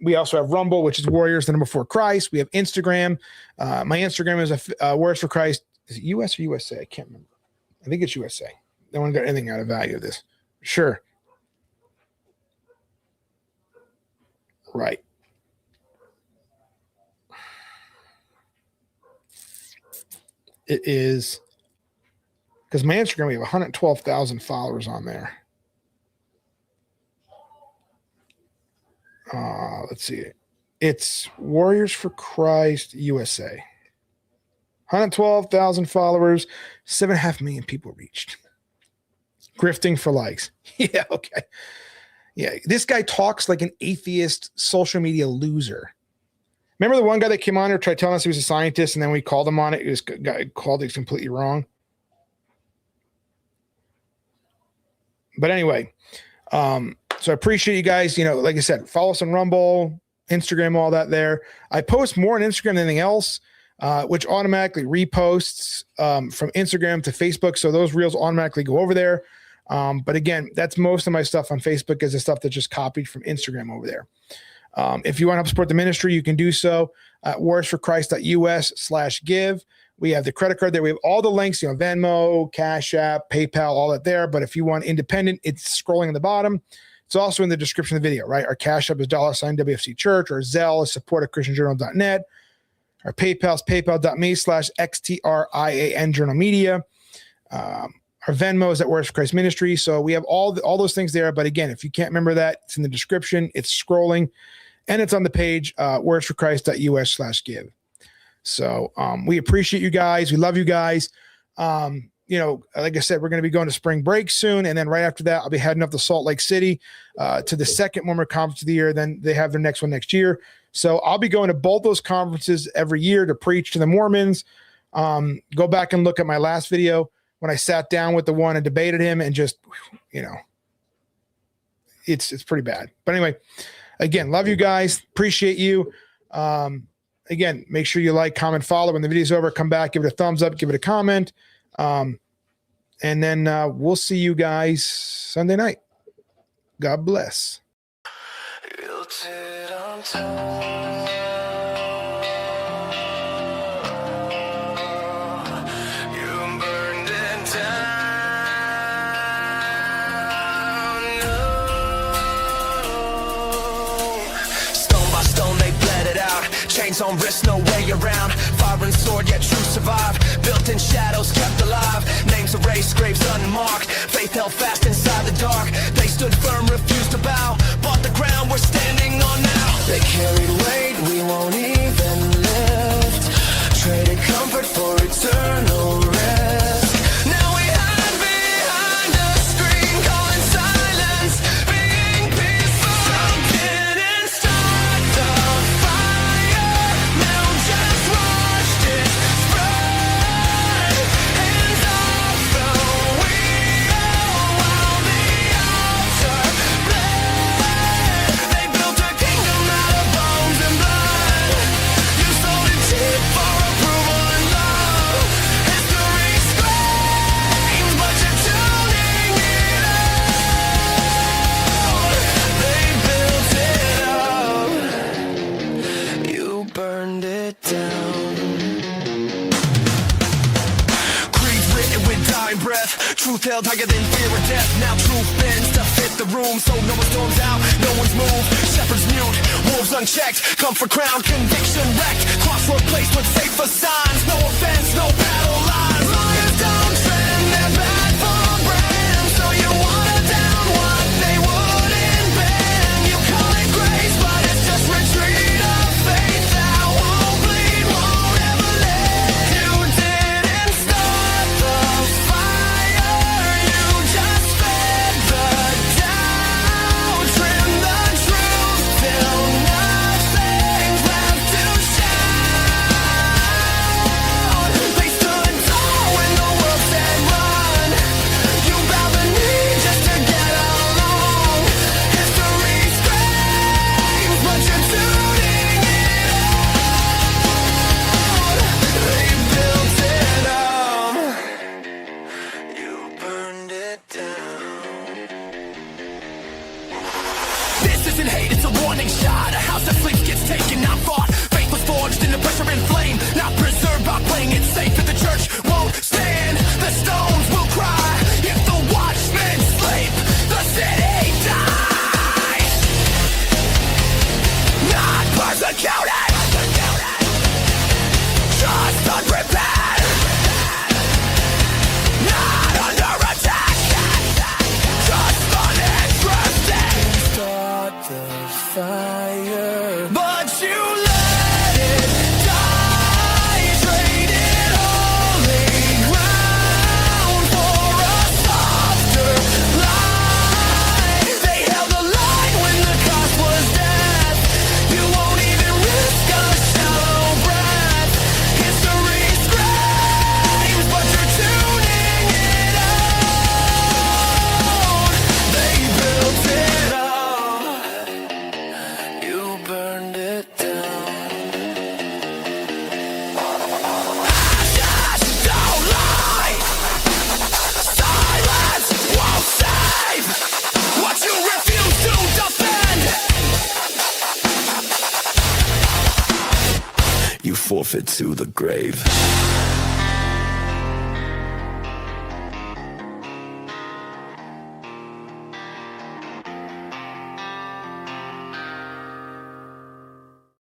We also have Rumble, which is Warriors, the number 4 Christ. We have Instagram. My Instagram is Words for Christ. Is it US or USA? I can't remember. I think it's USA. No one got anything out of value of this. Sure. Right. It is, because my Instagram, we have 112,000 followers on there. Let's see. It's Warriors for Christ USA. 112,000 followers, 7.5 million people reached. Grifting for likes. Yeah, okay. Yeah, this guy talks like an atheist social media loser. Remember the one guy that came on here, tried telling us he was a scientist, and then we called him on it. He was called it completely wrong. But anyway, so I appreciate you guys. You know, like I said, follow us on Rumble, Instagram, all that there. I post more on Instagram than anything else, which automatically reposts from Instagram to Facebook. So those reels automatically go over there. But again, that's most of my stuff on Facebook is the stuff that's just copied from Instagram over there. If you want to help support the ministry, you can do so at wordsforchrist.us/give. We have the credit card there. We have all the links, you know, Venmo, Cash App, PayPal, all that there. But if you want independent, it's scrolling in the bottom. It's also in the description of the video, right? Our Cash App is $ WFC Church. Our Zelle is support@christianjournal.net. Our PayPal is paypal.me/XTRIAN Journal Media. Our Venmo is at Words for Christ Ministry. So we have all those things there. But again, if you can't remember that, it's in the description. It's scrolling. And it's on the page, wordsforchrist.us/give. So we appreciate you guys. We love you guys. You know, like I said, we're going to be going to spring break soon. And then right after that, I'll be heading up to Salt Lake City to the second Mormon conference of the year. Then they have their next one next year. So I'll be going to both those conferences every year to preach to the Mormons. Go back and look at my last video when I sat down with the one and debated him, and just, you know, it's pretty bad. But anyway, again, love you guys. Appreciate you. Again, make sure you like, comment, follow. When the video's over, come back, give it a thumbs up, give it a comment. And then we'll see you guys Sunday night. God bless. Chains on wrist, no way around. Fire and sword, yet truth survive. Built in shadows, kept alive. Names erased, graves unmarked. Faith held fast inside the dark. They stood firm, refused to bow. Bought the ground we're standing on now. They carried weight, we won't even lift. Traded comfort for eternal rest. Now we hide behind a screen, calling silence, being peaceful. Some didn't start the fire, now just watched it spread. Hands off the wheel while the altar bled. They built a kingdom out of bones and blood. You sold it cheap for approval and love. History screams, but you're tuning it out. They built it up, you burned it down. Creeds written with dying breath. Truth held higher than fear or death. Now truth bends to fit the room, so no one storms out, no one's moved. Shepherds mute, wolves unchecked. Comfort crowned, conviction wrecked. Crossroad placed with safer signs. No offense, no battle lines. Liars don't trend, they're bad for brand. So you water down what they wouldn't bend. You call it grace, but it's just retreat of faith that won't bleed, won't ever let. You didn't start the fire, you just fed the doubt. Trim the isn't hate, it's a warning shot. A house that sleeps gets taken, not fought. Faith was forged in the pressure and flame, not preserved by playing it safe. If the church won't stand, the stones will cry. If the watchmen sleep, the city dies. Not persecuted, just unprepared. Not under attack, just uninterested. Start the fire, but you let it die. Traded holy ground for a softer life. They held the line when the cost was death. You won't even risk a shallow breath. History screams, but you're tuning it out. They built it up, you burned it down. Ashes don't lie, silence won't save what you refuse to defend. You forfeit to the grave.